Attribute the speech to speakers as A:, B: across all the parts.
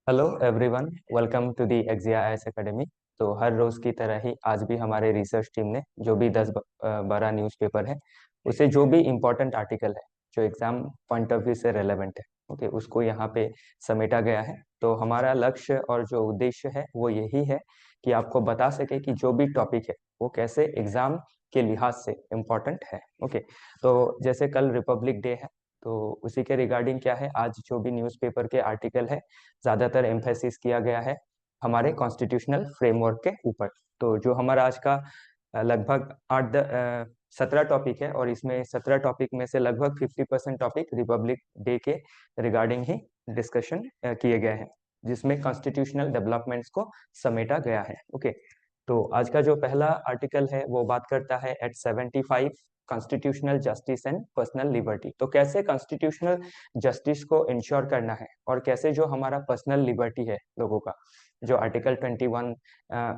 A: Hello everyone, welcome to the Exia IAS academy. तो हर रोज की तरह ही आज भी हमारे रिसर्च टीम ने जो भी 10-12 न्यूज़पेपर है उसे जो भी इम्पोर्टेंट आर्टिकल है जो एग्जाम पॉइंट ऑफ व्यू से रेलेवेंट है, ओके, उसको यहाँ पे समेटा गया है। तो हमारा लक्ष्य और जो उद्देश्य है वो यही है कि आपको बता सके कि जो भी टॉपिक है वो कैसे एग्जाम के लिहाज से इम्पोर्टेंट है। ओके, तो जैसे कल रिपब्लिक डे है, तो उसी के रिगार्डिंग क्या है, आज जो भी न्यूज़पेपर के आर्टिकल है ज्यादातर एम्फेसिस किया गया है हमारे कॉन्स्टिट्यूशनल फ्रेमवर्क के ऊपर। तो जो हमारा आज का लगभग 17 टॉपिक है, और इसमें 17 टॉपिक में से लगभग 50% टॉपिक रिपब्लिक डे के रिगार्डिंग ही डिस्कशन किए गए हैं, जिसमें कॉन्स्टिट्यूशनल डेवलपमेंट्स को समेटा गया है। ओके, तो आज का जो पहला आर्टिकल है वो बात करता है at 75 constitutional justice and personal liberty. तो कैसे कॉन्स्टिट्यूशनल जस्टिस को इंश्योर करना है और कैसे जो हमारा पर्सनल लिबर्टी है लोगों का, जो आर्टिकल 21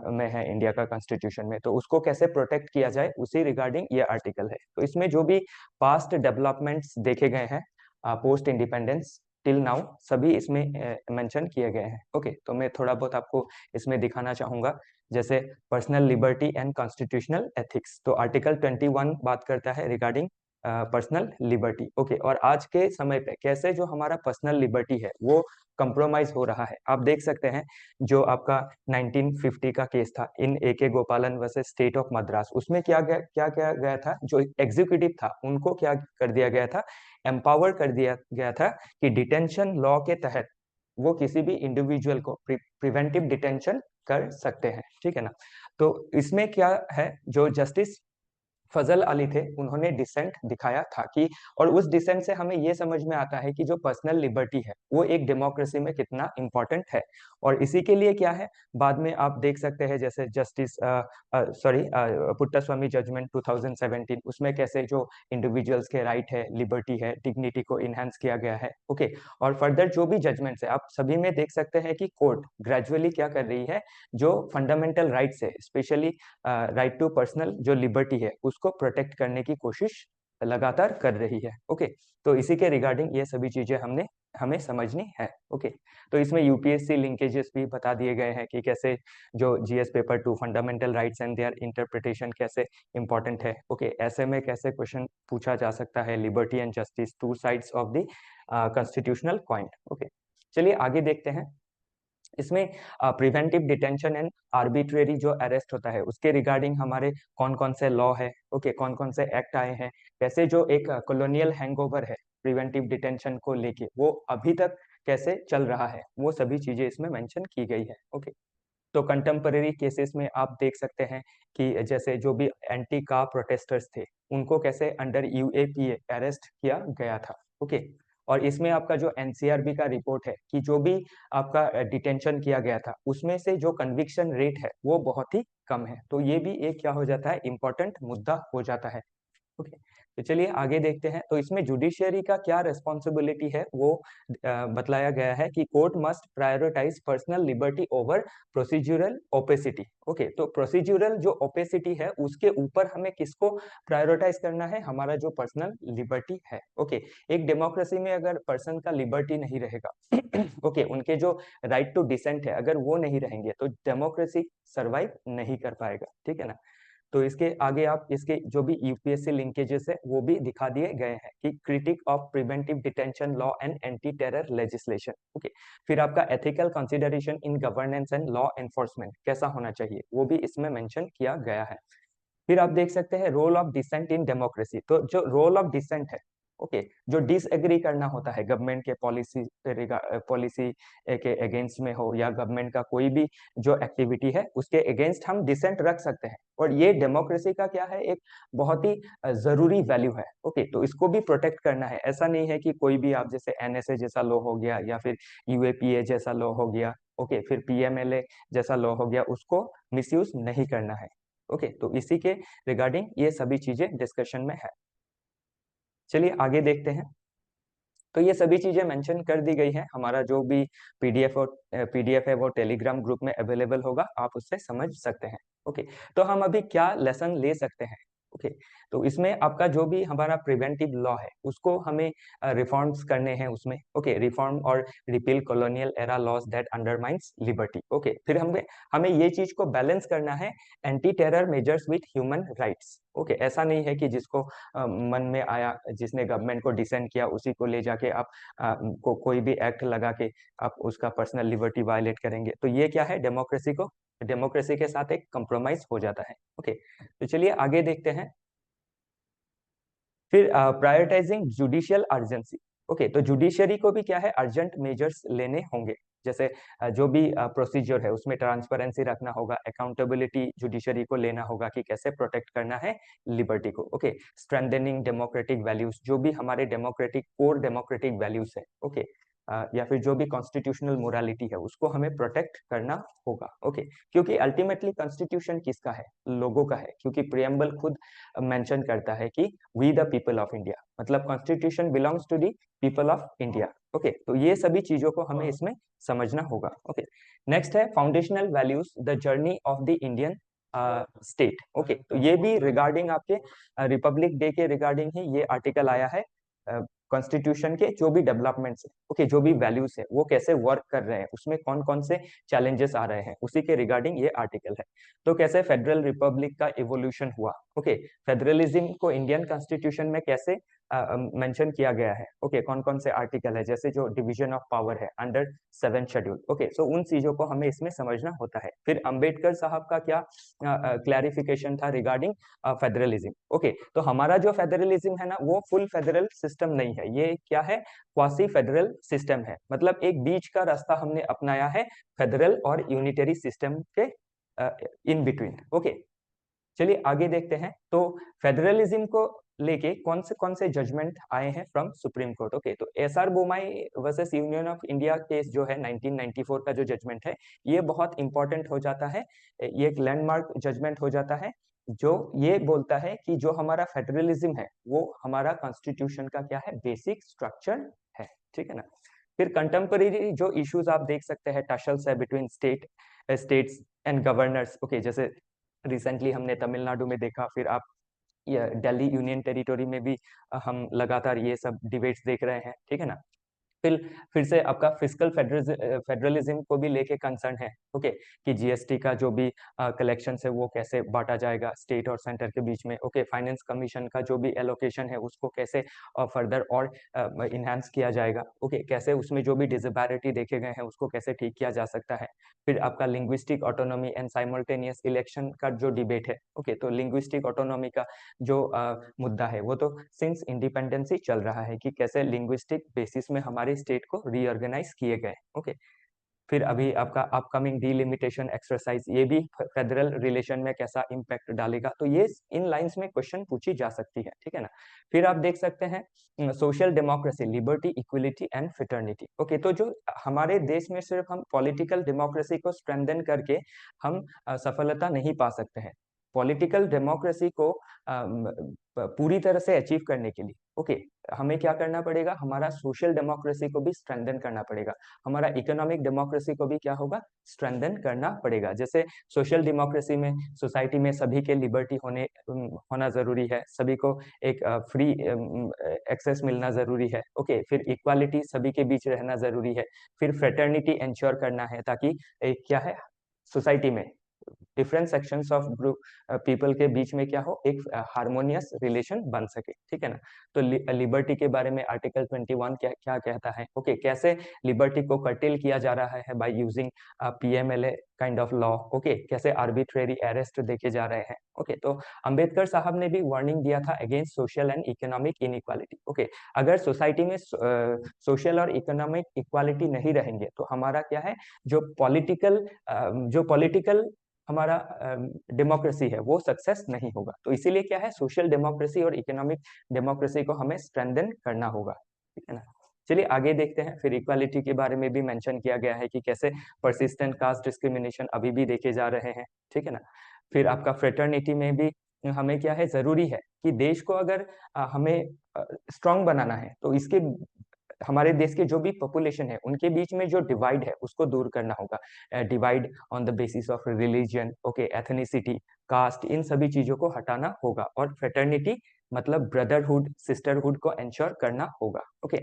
A: में है इंडिया का कॉन्स्टिट्यूशन में, तो उसको कैसे प्रोटेक्ट किया जाए उसी रिगार्डिंग ये आर्टिकल है। तो इसमें जो भी पास्ट डेवलपमेंट्स देखे गए हैं पोस्ट इंडिपेंडेंस टिल नाउ, सभी इसमें मेंशन किए गए हैं। ओके, तो मैं थोड़ा बहुत आपको इसमें दिखाना चाहूंगा। जैसे personal liberty and constitutional ethics, तो आर्टिकल 21 बात करता है रिगार्डिंग पर्सनल लिबर्टी। ओके, और आज के समय पे कैसे जो हमारा पर्सनल लिबर्टी है वो कंप्रोमाइज हो रहा है। आप देख सकते हैं जो आपका 1950 का केस था इन AK गोपालन वर्सेस स्टेट ऑफ मद्रास, उसमें क्या किया गया था, जो एग्जीक्यूटिव था उनको क्या कर दिया गया था, एम्पावर कर दिया गया था कि डिटेंशन लॉ के तहत वो किसी भी इंडिविजुअल को प्रिवेंटिव डिटेंशन कर सकते हैं। ठीक है ना। तो इसमें क्या है, जो जस्टिस फजल अली थे उन्होंने डिसेंट दिखाया था कि, और उस डिसेंट से हमें ये समझ में आता है कि जो पर्सनल लिबर्टी है वो एक डेमोक्रेसी में कितना इंपॉर्टेंट है। और इसी के लिए क्या है, बाद में आप देख सकते हैं जैसे जस्टिस पुट्टास्वामी जजमेंट 2017, उसमें कैसे जो इंडिविजुअल्स के राइट है, लिबर्टी है, डिग्निटी को इनहेंस किया गया है। ओके, और फर्दर जो भी जजमेंट्स है आप सभी में देख सकते हैं कि कोर्ट ग्रेजुअली क्या कर रही है, जो फंडामेंटल राइट्स है, स्पेशली राइट टू पर्सनल जो लिबर्टी है उसको प्रोटेक्ट करने की कोशिश लगातार कर रही है। ओके, तो इसी के रिगार्डिंग ये सभी चीजें हमें समझनी है। ओके, तो इसमें यूपीएससी लिंकेजेस भी बता दिए गए हैं कि कैसे जो GS paper 2 fundamental rights and there interpretation कैसे इंपॉर्टेंट है। ओके, ऐसे में कैसे क्वेश्चन पूछा जा सकता है, liberty and justice two sides of the constitutional coin. Okay, चलिए आगे देखते हैं। इसमें प्रिवेंटिव डिटेंशन एंड आर्बिट्रेरी जो अरेस्ट होता है उसके रिगार्डिंग हमारे कौन कौन से लॉ है, ओके, कौन कौन से एक्ट आए हैं, कैसे जो एक कॉलोनियल हैंगओवर है प्रिवेंटिव डिटेंशन को लेके वो अभी तक कैसे चल रहा है, वो सभी चीजें इसमें मेंशन की गई है। ओके, तो कंटेम्परेरी केसेस में आप देख सकते हैं कि जैसे जो भी एंटी कार प्रोटेस्टर्स थे उनको कैसे अंडर यूएपीए अरेस्ट किया गया था। ओके, और इसमें आपका जो एनसीआरबी का रिपोर्ट है कि जो भी आपका डिटेंशन किया गया था उसमें से जो कन्विक्शन रेट है वो बहुत ही कम है। तो ये भी एक क्या हो जाता है, इंपॉर्टेंट मुद्दा हो जाता है। ओके, तो चलिए आगे देखते हैं। तो इसमें जुडिशियरी का क्या रेस्पॉन्सिबिलिटी है वो बतलाया गया है कि court must prioritize personal liberty over procedural opacity. Okay, तो प्रोसीड्यूरल जो ओपेसिटी है उसके ऊपर हमें किसको प्रायोरिटाइज करना है, हमारा जो पर्सनल लिबर्टी है। ओके, एक डेमोक्रेसी में अगर पर्सन का लिबर्टी नहीं रहेगा ओके, उनके जो राइट टू डिसेंट है अगर वो नहीं रहेंगे तो डेमोक्रेसी सर्वाइव नहीं कर पाएगा। ठीक है ना। तो इसके आगे आप इसके जो भी यूपीएससी लिंकेजेस है वो भी दिखा दिए गए हैं कि critic of preventive detention law and anti terror legislation. Okay, फिर आपका ethical consideration in governance and law enforcement कैसा होना चाहिए वो भी इसमें मेंशन किया गया है। फिर आप देख सकते हैं role of dissent in democracy. तो जो रोल ऑफ डिसेंट है, ओके, जो डिसएग्री करना होता है गवर्नमेंट के पॉलिसी के अगेंस्ट में हो या गवर्नमेंट का कोई भी जो एक्टिविटी है उसके अगेंस्ट हम डिसेंट रख सकते हैं, और ये डेमोक्रेसी का क्या है, एक बहुत ही जरूरी वैल्यू है। ओके, तो इसको भी प्रोटेक्ट करना है। ऐसा नहीं है कि कोई भी आप जैसे एनएसए जैसा लॉ हो गया या फिर यूएपीए जैसा लॉ हो गया, ओके, फिर पीएमएलए जैसा लॉ हो गया, उसको मिसयूज नहीं करना है। ओके, तो इसी के रिगार्डिंग ये सभी चीजें डिस्कशन में है। चलिए आगे देखते हैं। तो ये सभी चीजें मेंशन कर दी गई हैं, हमारा जो भी पीडीएफ है वो टेलीग्राम ग्रुप में अवेलेबल होगा, आप उससे समझ सकते हैं। ओके, तो हम अभी क्या लेसन ले सकते हैं, ओके। तो इसमें आपका जो भी हमारा प्रिवेंटिव लॉ है उसको हमें रिफॉर्म्स करने हैं उसमें। ओके, रिफॉर्म और repeal colonial era laws that undermines liberty. Okay, फिर हमें हमें ये चीज को बैलेंस करना है anti terror measures with human rights. Okay, ऐसा नहीं है कि जिसको मन में आया, जिसने गवर्नमेंट को डिसेंड किया उसी को ले जाके आप कोई भी एक्ट लगा के आप उसका पर्सनल लिबर्टी वायलेट करेंगे, तो ये क्या है, डेमोक्रेसी के साथ एक कंप्रोमाइज हो जाता है। ओके, तो चलिए आगे देखते हैं। फिर प्रायोरिटाइजिंग जुडिशियल अर्जेंसी। ओके, तो जुडिशरी को भी क्या है, अर्जेंट मेजर्स लेने होंगे। जैसे जो भी प्रोसीजर है उसमें ट्रांसपेरेंसी रखना होगा, अकाउंटेबिलिटी जुडिशरी को लेना होगा कि कैसे प्रोटेक्ट करना है लिबर्टी को। ओके, स्ट्रेंथनिंग डेमोक्रेटिक वैल्यूज, जो भी हमारे डेमोक्रेटिक कोर डेमोक्रेटिक वैल्यूज है, ओके, या फिर जो भी कॉन्स्टिट्यूशनल मोरालिटी है उसको हमें प्रोटेक्ट करना होगा। ओके, क्योंकि अल्टीमेटली कॉन्स्टिट्यूशन किसका है, लोगों का है, क्योंकि प्रियम्बल खुद मेंशन करता है कि we the people of India, मतलब constitution belongs to the people of India. Okay, तो ये सभी चीजों को हमें इसमें समझना होगा। ओके, नेक्स्ट है foundational values, the journey of the Indian state. Okay, तो ये भी रिगार्डिंग आपके रिपब्लिक डे के रिगार्डिंग ही ये आर्टिकल आया है। कॉन्स्टिट्यूशन के जो भी डेवलपमेंट्स है, ओके, जो भी वैल्यूज है वो कैसे वर्क कर रहे हैं, उसमें कौन कौन से चैलेंजेस आ रहे हैं, उसी के रिगार्डिंग ये आर्टिकल है। तो कैसे फेडरल रिपब्लिक का इवोल्यूशन हुआ, ओके, फेडरलिज्म को इंडियन कॉन्स्टिट्यूशन में कैसे मेंशन किया गया है, ओके, कौन कौन से आर्टिकल है, जैसे जो डिवीजन ऑफ पावर है अंडर 7 शेड्यूल। ओके, सो उन चीजों को हमें इसमें समझना होता है। फिर अंबेडकर साहब का क्या क्लैरिफिकेशन था रिगार्डिंग फेडरलिज्म। ओके, तो हमारा जो फेडरलिज्म है ना वो फुल फेडरल सिस्टम नहीं है, ये क्या है, क्वासी फेडरल सिस्टम है, मतलब एक बीच का रास्ता हमने अपनाया है फेडरल और यूनिटरी सिस्टम के इन बिटवीन। ओके, चलिए आगे देखते हैं। तो फेडरलिज्म को लेके कौन से जजमेंट आए हैं फ्रॉम सुप्रीम कोर्ट। ओके, तो SR Bommai versus union of India case जो है 1994 का जो जजमेंट है, ये बहुत इंपॉर्टेंट हो जाता है, ये एक लैंडमार्क जजमेंट हो जाता है, जो ये बोलता है कि जो हमारा फेडरलिज्म है वो हमारा कॉन्स्टिट्यूशन का क्या है, बेसिक स्ट्रक्चर है। ठीक है ना। फिर कंटेम्परेरी जो इश्यूज आप देख सकते हैं, टशल्स है between states and governors. Okay, जैसे रिसेंटली हमने तमिलनाडु में देखा, फिर आप दिल्ली यूनियन टेरिटोरी में भी हम लगातार ये सब डिबेट्स देख रहे हैं। ठीक है ना। फिर फिर से आपका फिजिकल फेडरलिज्म को भी लेके कंसर्न है। ओके, कि जीएसटी का जो भी कलेक्शन है वो कैसे बांटा जाएगा स्टेट और सेंटर के बीच में। ओके, फाइनेंस कमीशन का जो भी एलोकेशन है उसको कैसे फर्दर और इनहेंस किया जाएगा। ओके, कैसे उसमें जो भी डिसपैरिटी देखे गए हैं उसको कैसे ठीक किया जा सकता है। फिर आपका linguistic autonomy and simultaneous election का जो डिबेट है। ओके, तो लिंग्विस्टिक ऑटोनॉमी का जो मुद्दा है वो तो सिंस इंडिपेंडेंस ही चल रहा है, कि कैसे लिंग्विस्टिक बेसिस में हमारे स्टेट को रीऑर्गेनाइज किए गए। ओके, फिर अभी आपका अपकमिंग डिलिमिटेशन एक्सरसाइज, ये भी फेडरल रिलेशन में कैसा इंपैक्ट डालेगा, तो ये इन लाइंस में क्वेश्चन पूछी जा सकती है। ठीक है ना। फिर आप देख सकते हैं social democracy, liberty, equality and fraternity. Okay, तो जो हमारे देश में सिर्फ हम पॉलिटिकल डेमोक्रेसी को स्ट्रेंथन करके हम सफलता नहीं पा सकते हैं। पॉलिटिकल डेमोक्रेसी को पूरी तरह से अचीव करने के लिए, ओके, हमें क्या करना पड़ेगा, हमारा सोशल डेमोक्रेसी को भी स्ट्रेंथन करना पड़ेगा, हमारा इकोनॉमिक डेमोक्रेसी को भी क्या होगा, स्ट्रेंथन करना पड़ेगा। जैसे सोशल डेमोक्रेसी में सोसाइटी में सभी के लिबर्टी होना जरूरी है, सभी को एक फ्री एक्सेस मिलना जरूरी है। ओके, फिर इक्वालिटी सभी के बीच रहना जरूरी है। फिर फ्रेटर्निटी इंश्योर करना है, ताकि एक क्या है, सोसाइटी में different sections of group people के बीच में क्या हो, एक हार्मोनियस रिलेशन बन सके। ठीक है ना। तो लिबर्टी के बारे में आर्टिकल 21 क्या क्या कहता है। ओके, कैसे लिबर्टी को कर्टेल किया जा रहा है by using PMLA kind of law. Okay, कैसे आर्बिट्रेरी अरेस्ट देखे जा रहे हैं। ओके, तो अंबेडकर साहब ने भी वार्निंग दिया था against social and economic inequality. Okay, अगर सोसाइटी में सोशल और इकोनॉमिक इक्वालिटी नहीं रहेंगे तो हमारा क्या है, जो पॉलिटिकल हमारा डेमोक्रेसी है वो सक्सेस नहीं होगा। तो इसीलिए क्या है, सोशल डेमोक्रेसी और इकोनॉमिक डेमोक्रेसी को हमें स्ट्रेंथन करना होगा। ठीक है ना। चलिए आगे देखते हैं। फिर इक्वालिटी के बारे में भी मेंशन किया गया है कि कैसे परसिस्टेंट कास्ट डिस्क्रिमिनेशन अभी भी देखे जा रहे हैं। ठीक है ना। फिर आपका फ्रेटर्निटी में भी हमें क्या है, जरूरी है कि देश को अगर हमें स्ट्रांग बनाना है तो इसके हमारे देश के जो भी पॉपुलेशन है उनके बीच में जो डिवाइड है उसको दूर करना होगा, divide on the basis of religion, okay, ethnicity, caste, इन सभी चीजों को हटाना होगा और फ्रेटर्निटी मतलब ब्रदरहुड सिस्टरहुड को एंश्योर करना होगा। ओके,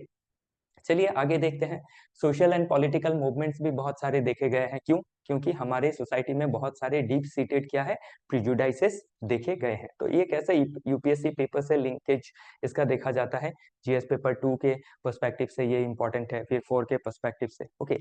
A: चलिए आगे देखते हैं। सोशल एंड पॉलिटिकल मूवमेंट्स भी बहुत सारे देखे गए हैं। क्यों? क्योंकि हमारे सोसाइटी में बहुत सारे डीप सीटेड क्या है, प्रिजुडाइसेस देखे गए हैं। तो ये कैसे यूपीएससी पेपर से लिंकेज इसका देखा जाता है, जीएस पेपर 2 के पर्सपेक्टिव से ये इंपॉर्टेंट है, फिर 4 के पर्सपेक्टिव से। ओके,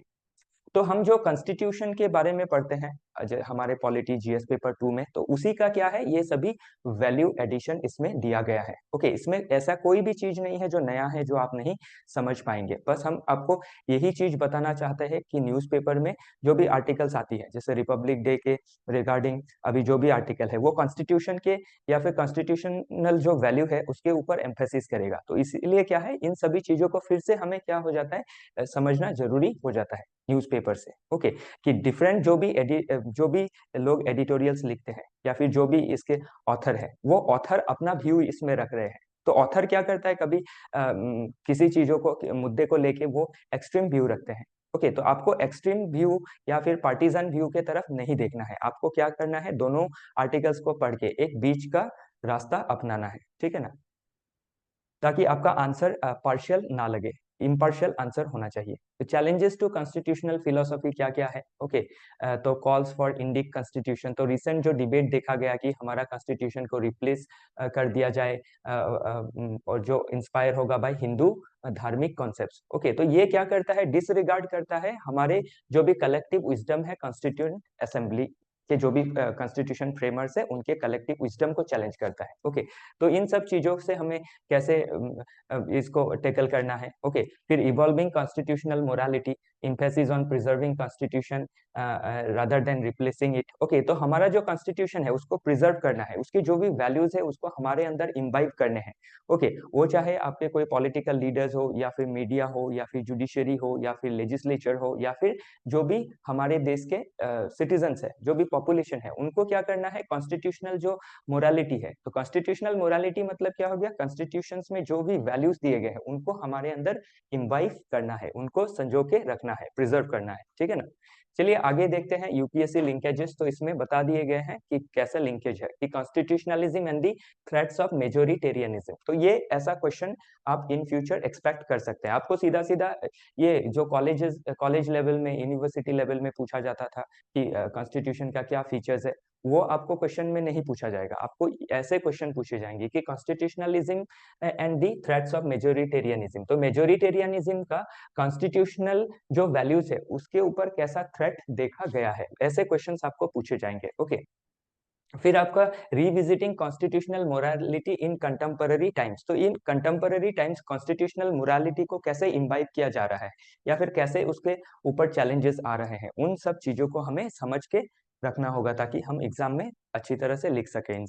A: तो हम जो कॉन्स्टिट्यूशन के बारे में पढ़ते हैं हमारे पॉलिटी जीएस पेपर 2 में, तो उसी का क्या है, ये सभी वैल्यू एडिशन इसमें दिया गया है। ओके, इसमें ऐसा कोई भी चीज नहीं है जो नया है जो आप नहीं समझ पाएंगे। बस हम आपको यही चीज बताना चाहते हैं कि न्यूज़पेपर में जो भी आर्टिकल्स आती है, जैसे रिपब्लिक डे के रिगार्डिंग अभी जो भी आर्टिकल है वो कॉन्स्टिट्यूशन के या फिर कॉन्स्टिट्यूशनल जो वैल्यू है उसके ऊपर एम्फेसिस करेगा। तो इसलिए क्या है, इन सभी चीजों को फिर से हमें क्या हो जाता है, समझना जरूरी हो जाता है न्यूज़पेपर से। ओके, कि डिफरेंट जो भी लोग एडिटोरियल्स लिखते हैं या फिर जो भी इसके ऑथर है, वो ऑथर अपना व्यू इसमें रख रहे हैं। तो ऑथर क्या करता है, कभी किसी चीजों को मुद्दे को लेके वो एक्सट्रीम व्यू रखते हैं। ओके, तो आपको एक्सट्रीम व्यू या फिर पार्टीजन व्यू के तरफ नहीं देखना है, आपको क्या करना है, दोनों आर्टिकल्स को पढ़ के एक बीच का रास्ता अपनाना है, ठीक है ना, ताकि आपका आंसर पार्शियल ना लगे, इम्पार्शियल आंसर होना चाहिए। तो चैलेंजेस टू कॉन्स्टिट्यूशनल फिलोसफी क्या क्या है? ओके, तो कॉल्स फॉर इंडिक कॉन्स्टिट्यूशन, तो रिसेंट जो डिबेट देखा गया कि हमारा कॉन्स्टिट्यूशन को रिप्लेस कर दिया जाए और जो इंस्पायर होगा बाय हिंदू धार्मिक कॉन्सेप्ट्स। ओके, तो ये क्या करता है, डिसरिगार्ड करता है हमारे जो भी कलेक्टिव विजडम है कॉन्स्टिट्यूएंट असेंबली के, जो भी कॉन्स्टिट्यूशन फ्रेमर्स है उनके कलेक्टिव विजडम को चैलेंज करता है। ओके, तो इन सब चीजों से हमें कैसे इसको टेकल करना है। ओके, फिर evolving constitutional morality, emphasis on preserving constitution rather than replacing it। Okay, तो हमारा जो कॉन्स्टिट्यूशन है उसको प्रिजर्व करना है, उसकी जो भी वैल्यूज है उसको हमारे अंदर इम्बाइब करने हैं। ओके, वो चाहे आपके कोई पॉलिटिकल लीडर्स हो या फिर मीडिया हो या फिर जुडिशरी हो या फिर लेजिस्लेचर हो या फिर जो भी हमारे देश के सिटीजन्स है, जो भी पॉपुलेशन है, उनको क्या करना है, कॉन्स्टिट्यूशनल जो मोरालिटी है, तो कॉन्स्टिट्यूशनल मोरालिटी मतलब क्या हो गया, कॉन्स्टिट्यूशन में जो भी वैल्यूज दिए गए हैं उनको हमारे अंदर इम्बाइब करना है, उनको संजो के रखना है, प्रिजर्व करना है, ठीक है ना। चलिए आगे देखते हैं यूपीएससी लिंकेजेस। तो इसमें बता दिए गए हैं कि कैसा लिंकेज है, कि constitutionalism and the threats of majoritarianism. तो ये ऐसा क्वेश्चन आप इन फ्यूचर एक्सपेक्ट कर सकते हैं। आपको सीधा सीधा ये जो कॉलेज लेवल में, यूनिवर्सिटी लेवल में पूछा जाता था कि कॉन्स्टिट्यूशन का क्या फीचर्स है, वो आपको क्वेश्चन में नहीं पूछा जाएगा। आपको ऐसे क्वेश्चन पूछे जाएंगे कि constitutionalism and the threats of majoritarianism. तो मेजोरिटेरियनिज्म का कॉन्स्टिट्यूशनल जो वैल्यूज है उसके ऊपर कैसा थ्रेट देखा गया है, ऐसे क्वेश्चंस आपको पूछे जाएंगे। ओके, फिर आपका रिविजिटिंग कॉन्स्टिट्यूशनल मोरालिटी इन कंटेम्पररी टाइम्स। तो इन कंटेम्पररी टाइम्स कॉन्स्टिट्यूशनल मोरालिटी को कैसे इम्बाइब किया जा रहा है या फिर कैसे उसके ऊपर चैलेंजेस आ रहे हैं, उन सब चीजों को हमें समझ के रखना होगा ताकि हम एग्जाम में अच्छी तरह से लिख सके इन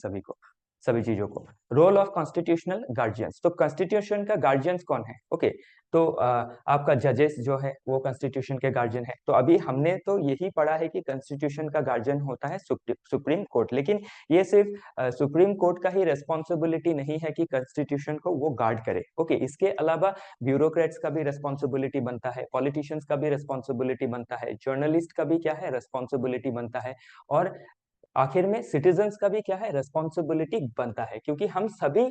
A: सभी चीजों को। रोल ऑफ कॉन्स्टिट्यूशनल गार्जियंस, तो कॉन्स्टिट्यूशन का गार्जियंस कौन है? ओके, तो आपका जजेस जो है वो कॉन्स्टिट्यूशन के गार्जियन है। तो अभी हमने तो यही पढ़ा है कि कॉन्स्टिट्यूशन का गार्जियन होता है सुप्रीम कोर्ट, लेकिन ये सिर्फ सुप्रीम कोर्ट का ही रेस्पॉन्सिबिलिटी नहीं है कि कॉन्स्टिट्यूशन को वो गार्ड करे। ओके, इसके अलावा ब्यूरोक्रेट्स का भी रेस्पॉन्सिबिलिटी बनता है, पॉलिटिशियंस का भी रेस्पॉन्सिबिलिटी बनता है, जर्नलिस्ट का भी क्या है, रेस्पॉन्सिबिलिटी बनता है, और आखिर में सिटीजन्स का भी क्या है, रेस्पॉन्सिबिलिटी बनता है, क्योंकि हम सभी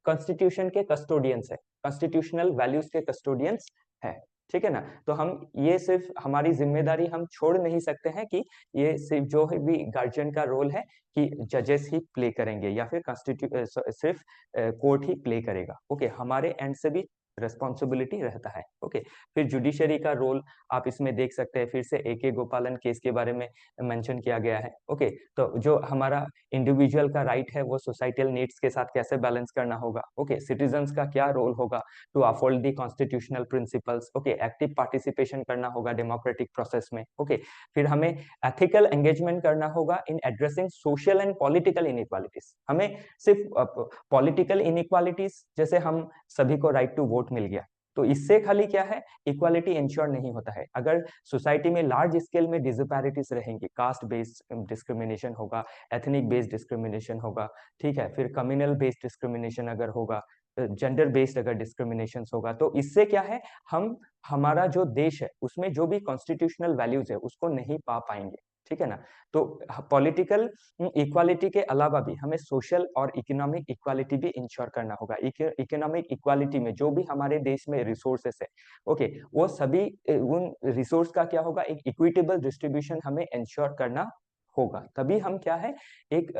A: कॉन्स्टिट्यूशन के कस्टोडियंस है, कॉन्स्टिट्यूशनल वैल्यूज के कस्टोडियंस है, ठीक है ना। तो हम ये सिर्फ हमारी जिम्मेदारी हम छोड़ नहीं सकते हैं कि ये सिर्फ जो है भी गार्जियन का रोल है कि जजेस ही प्ले करेंगे या फिर सिर्फ कोर्ट ही प्ले करेगा। ओके, हमारे एंड से भी रेस्पॉन्सिबिलिटी रहता है। ओके, फिर जुडिशरी का रोल आप इसमें देख सकते हैं, फिर से AK गोपालन केस के बारे में मेंशन किया गया है। ओके, तो जो हमारा इंडिविजुअल का राइट है वो सोसाइटल नीड्स के साथ कैसे बैलेंस करना होगा। ओके, सिटीजन्स का क्या रोल होगा to uphold the constitutional principles. Okay, active participation करना होगा डेमोक्रेटिक प्रोसेस में। ओके, फिर हमें एथिकल एंगेजमेंट करना होगा in addressing social and political inequalities. हमें सिर्फ पॉलिटिकल इनइक्वालिटीज, जैसे हम सभी को राइट टू वोट मिल गया, तो इससे खाली क्या है, इक्वालिटी इंश्योर नहीं होता है। अगर सोसाइटी में लार्ज स्केल में डिसपैरिटीज रहेंगी, कास्ट बेस्ड डिस्क्रिमिनेशन होगा, एथनिक बेस्ड डिस्क्रिमिनेशन होगा, ठीक है, फिर कम्युनल बेस्ड डिस्क्रिमिनेशन अगर होगा, जेंडर बेस्ड अगर डिस्क्रिमिनेशन होगा तो इससे क्या है, हम हमारा जो देश है उसमें जो भी कॉन्स्टिट्यूशनल वैल्यूज है उसको नहीं पा पाएंगे, ठीक है ना। तो पॉलिटिकल इक्वालिटी के अलावा भी हमें सोशल और इकोनॉमिक इक्वालिटी भी इंश्योर करना होगा। इकोनॉमिक इक्वालिटी में जो भी हमारे देश में रिसोर्सेस है, ओके, वो सभी उन रिसोर्स का क्या होगा, एक इक्विटेबल डिस्ट्रीब्यूशन हमें इंश्योर करना होगा, तभी हम क्या है, एक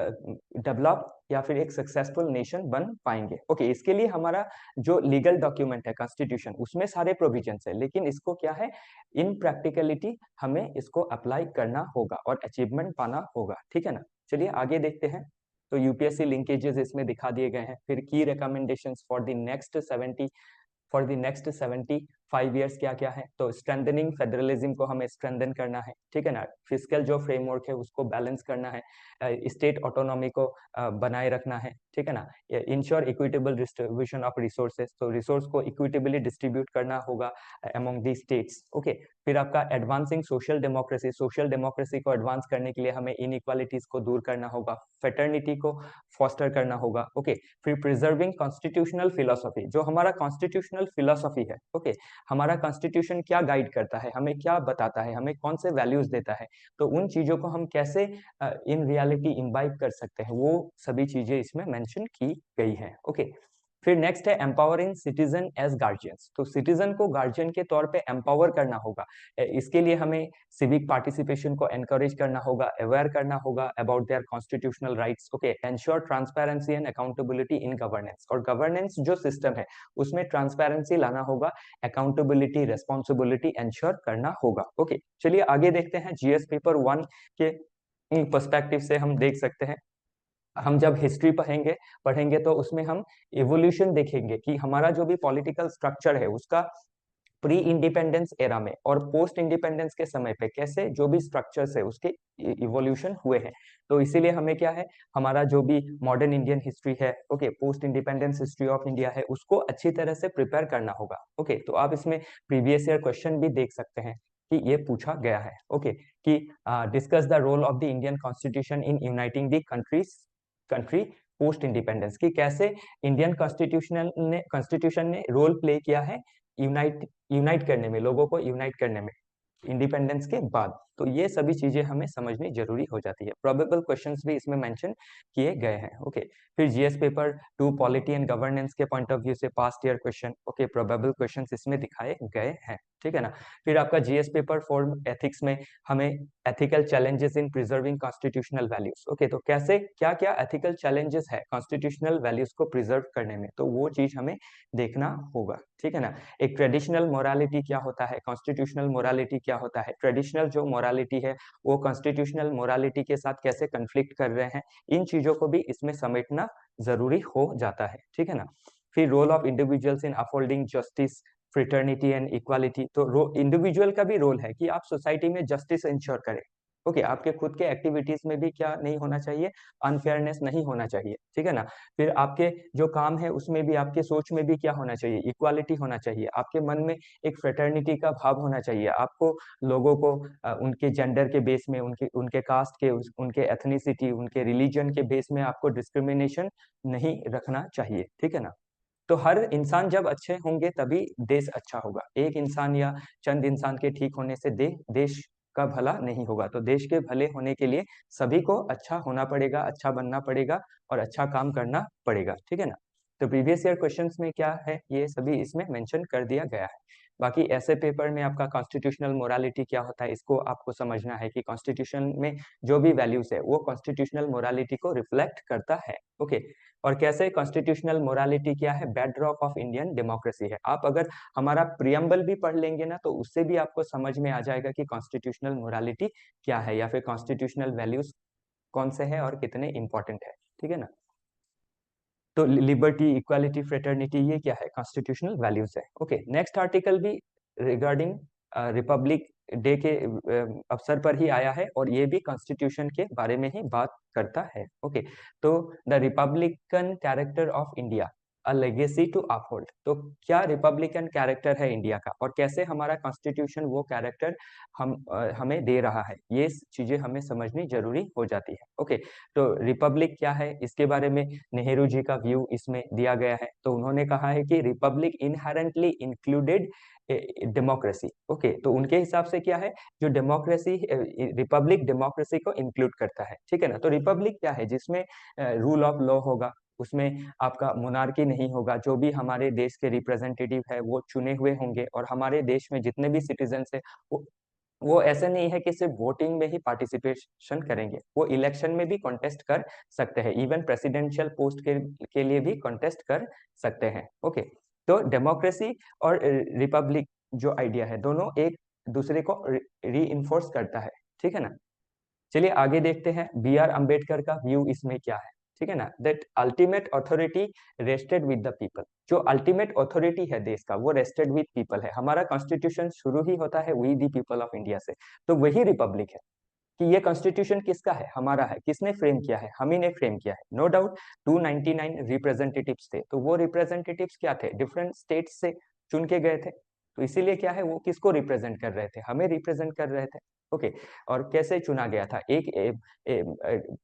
A: डेवलप या फिर एक सक्सेसफुल नेशन बन पाएंगे। ओके, इसके लिए हमारा जो लीगल डॉक्यूमेंट है कॉन्स्टिट्यूशन, उसमें सारे प्रोविजंस है, लेकिन इसको क्या है, इन प्रैक्टिकलिटी हमें इसको अप्लाई करना होगा और अचीवमेंट पाना होगा, ठीक है ना। चलिए आगे देखते हैं। तो यूपीएससी लिंकेजेस इसमें दिखा दिए गए हैं। फिर की recommendations for the next 75 years क्या क्या है, तो स्ट्रेंथनिंग फेडरलिज्म को हमें स्ट्रेंथन करना है, ठीक है ना। फिजिकल जो फ्रेमवर्क है उसको बैलेंस करना है, स्टेट ऑटोनॉमी को बनाए रखना है, ठीक है ना। Ensure equitable distribution of resources, तो रिसोर्स को इक्विटेबली डिस्ट्रीब्यूट करना होगा अमंग दी स्टेट्स। ओके, फिर आपका एडवांसिंग सोशल डेमोक्रेसी को एडवांस करने के लिए हमें इनइक्वालिटीज को दूर करना होगा, फेटर्निटी को फॉस्टर करना होगा। ओके, फिर प्रिजर्विंग कॉन्स्टिट्यूशनल फिलोसॉफी, जो हमारा कॉन्स्टिट्यूशनल फिलोसॉफी है, ओके, हमारा कॉन्स्टिट्यूशन क्या गाइड करता है, हमें क्या बताता है, हमें कौन से वैल्यूज देता है, तो उन चीजों को हम कैसे इन रियलिटी इम्बाइब कर सकते हैं, वो सभी चीजें इसमें मेंशन की गई हैं। ओके, फिर नेक्स्ट है एम्पावरिंग सिटीजन एज गार्जियंस, तो सिटीजन को गार्जियन के तौर पे एम्पावर करना होगा। इसके लिए हमें सिविक पार्टिसिपेशन को एनकरेज करना होगा, अवेयर करना होगा about their constitutional rights. Okay, ensure transparency and accountability in governance, और गवर्नेंस जो सिस्टम है उसमें ट्रांसपेरेंसी लाना होगा, अकाउंटेबिलिटी, रेस्पॉन्सिबिलिटी एंश्योर करना होगा। ओके, चलिए आगे देखते हैं। जीएस पेपर 1 के पर्सपेक्टिव से हम देख सकते हैं, हम जब हिस्ट्री पढ़ेंगे तो उसमें हम इवोल्यूशन देखेंगे कि हमारा जो भी पॉलिटिकल स्ट्रक्चर है उसका प्री इंडिपेंडेंस एरा में और पोस्ट इंडिपेंडेंस के समय पे कैसे जो भी स्ट्रक्चर्स है उसके इवोल्यूशन हुए हैं। तो इसीलिए हमें क्या है, हमारा जो भी मॉडर्न इंडियन हिस्ट्री है, okay, post independence history of India है, उसको अच्छी तरह से प्रिपेयर करना होगा। ओके, तो आप इसमें प्रीवियस ईयर क्वेश्चन भी देख सकते हैं कि ये पूछा गया है। ओके, कि discuss the role of the Indian constitution in uniting the country post independence, की कैसे इंडियन कॉन्स्टिट्यूशन ने रोल प्ले किया है यूनाइट करने में, लोगों को यूनाइट करने में इंडिपेंडेंस के बाद। तो ये सभी चीजें हमें समझनी जरूरी हो जाती है। प्रोबेबल क्वेश्चंस भी इसमें मेंशन किए गए हैं। ओके, फिर GS paper 2 polity and governance के पॉइंट ऑफ व्यू से past year question, okay, probable questions इसमें दिखाए गए हैं, ठीक है ना। फिर आपका जीएस पेपर 4 एथिक्स में हमें ethical challenges in preserving constitutional values, okay, तो कैसे क्या क्या एथिकल चैलेंजेस है कॉन्स्टिट्यूशनल वैल्यूज को प्रिजर्व करने में, तो वो चीज हमें देखना होगा, ठीक है ना। एक ट्रेडिशनल मोरालिटी क्या होता है, कॉन्स्टिट्यूशनल मोरालिटी क्या होता है, ट्रेडिशनल जो मोरालिटी है वो कॉन्स्टिट्यूशनल मोरालिटी के साथ कैसे कन्फ्लिक्ट कर रहे हैं, इन चीजों को भी इसमें समेटना जरूरी हो जाता है, ठीक है ना। फिर role of individuals in upholding justice, fraternity and equality, तो इंडिविजुअल का भी रोल है कि आप सोसाइटी में जस्टिस इंश्योर करें। ओके, आपके खुद के एक्टिविटीज में भी क्या नहीं होना चाहिए, अनफेयरनेस नहीं होना चाहिए, ठीक है ना। फिर आपके जो काम है उसमें भी, आपके सोच में भी क्या होना चाहिए, इक्वालिटी होना चाहिए, आपके मन में एक फ्रेटर्निटी का भाव होना चाहिए। आपको लोगों को उनके जेंडर के बेस में, उनके कास्ट के, उनके एथनिसिटी, उनके रिलीजन के बेस में आपको डिस्क्रिमिनेशन नहीं रखना चाहिए, ठीक है ना। तो हर इंसान जब अच्छे होंगे तभी देश अच्छा होगा। एक इंसान या चंद इंसान के ठीक होने से देश का भला नहीं होगा। तो देश के भले होने के लिए सभी को अच्छा होना पड़ेगा, अच्छा बनना पड़ेगा और अच्छा काम करना पड़ेगा, ठीक है ना। तो प्रीवियस ईयर क्वेश्चंस में क्या है, ये सभी इसमें मेंशन कर दिया गया है। बाकी ऐसे पेपर में आपका कॉन्स्टिट्यूशनल मोरालिटी क्या होता है, इसको आपको समझना है कि कॉन्स्टिट्यूशन में जो भी वैल्यूज है वो कॉन्स्टिट्यूशनल मोरालिटी को रिफ्लेक्ट करता है। ओके, और कैसे कॉन्स्टिट्यूशनल मोरालिटी क्या है, बेडरॉक ऑफ इंडियन डेमोक्रेसी है। आप अगर हमारा प्रियम्बल भी पढ़ लेंगे ना, तो उससे भी आपको समझ में आ जाएगा कि कॉन्स्टिट्यूशनल मोरालिटी क्या है, या फिर कॉन्स्टिट्यूशनल वैल्यूज कौन से हैं और कितने इंपॉर्टेंट है, ठीक है ना। तो लिबर्टी, इक्वालिटी, फ्रेटर्निटी, ये क्या है, कॉन्स्टिट्यूशनल वैल्यूज है। ओके, नेक्स्ट आर्टिकल भी रिगार्डिंग रिपब्लिक डे के अवसर पर ही आया है और ये भी कॉन्स्टिट्यूशन के बारे में ही बात करता है। ओके, तो the republican character of India, a legacy to uphold. तो क्या रिपब्लिकन कैरेक्टर है इंडिया का और कैसे हमारा कॉन्स्टिट्यूशन वो कैरेक्टर हमें दे रहा है, ये चीजें हमें समझनी जरूरी हो जाती है। ओके, तो रिपब्लिक क्या है इसके बारे में नेहरू जी का व्यू इसमें दिया गया है। तो उन्होंने कहा है कि Republic inherently included democracy. Okay, तो उनके हिसाब से क्या है, जो डेमोक्रेसी, रिपब्लिक डेमोक्रेसी को इंक्लूड करता है, ठीक है ना। तो रिपब्लिक क्या है, जिसमें रूल ऑफ लॉ होगा, उसमें आपका मोनार्की नहीं होगा, जो भी हमारे देश के रिप्रेजेंटेटिव है वो चुने हुए होंगे, और हमारे देश में जितने भी सिटीजन है वो ऐसा नहीं है कि सिर्फ वोटिंग में ही पार्टिसिपेशन करेंगे, वो इलेक्शन में भी कॉन्टेस्ट कर सकते हैं, इवन प्रेसिडेंशियल पोस्ट के लिए भी कॉन्टेस्ट कर सकते हैं। ओके, तो डेमोक्रेसी और रिपब्लिक जो आइडिया है, दोनों एक दूसरे को री इन्फोर्स करता है, ठीक है ना। चलिए आगे देखते हैं बी आर अम्बेडकर का व्यू इसमें क्या है, ठीक है ना। That ultimate authority rested with the people. जो अल्टीमेट अथॉरिटी है देश का, वो रेस्टेड विद पीपल है। हमारा कॉन्स्टिट्यूशन शुरू ही होता है we the people of India से, तो वही रिपब्लिक है। कि ये कॉन्स्टिट्यूशन किसका है, हमारा है, किसने फ्रेम किया है, हम ही ने फ्रेम किया है, नो डाउट। 299 रिप्रेजेंटेटिव्स थे, तो वो रिप्रेजेंटेटिव्स क्या थे, डिफरेंट स्टेट्स से चुन के गए थे। तो इसीलिए क्या है, वो किसको रिप्रेजेंट कर रहे थे, हमें रिप्रेजेंट कर रहे थे। ओके, और कैसे चुना गया था, एक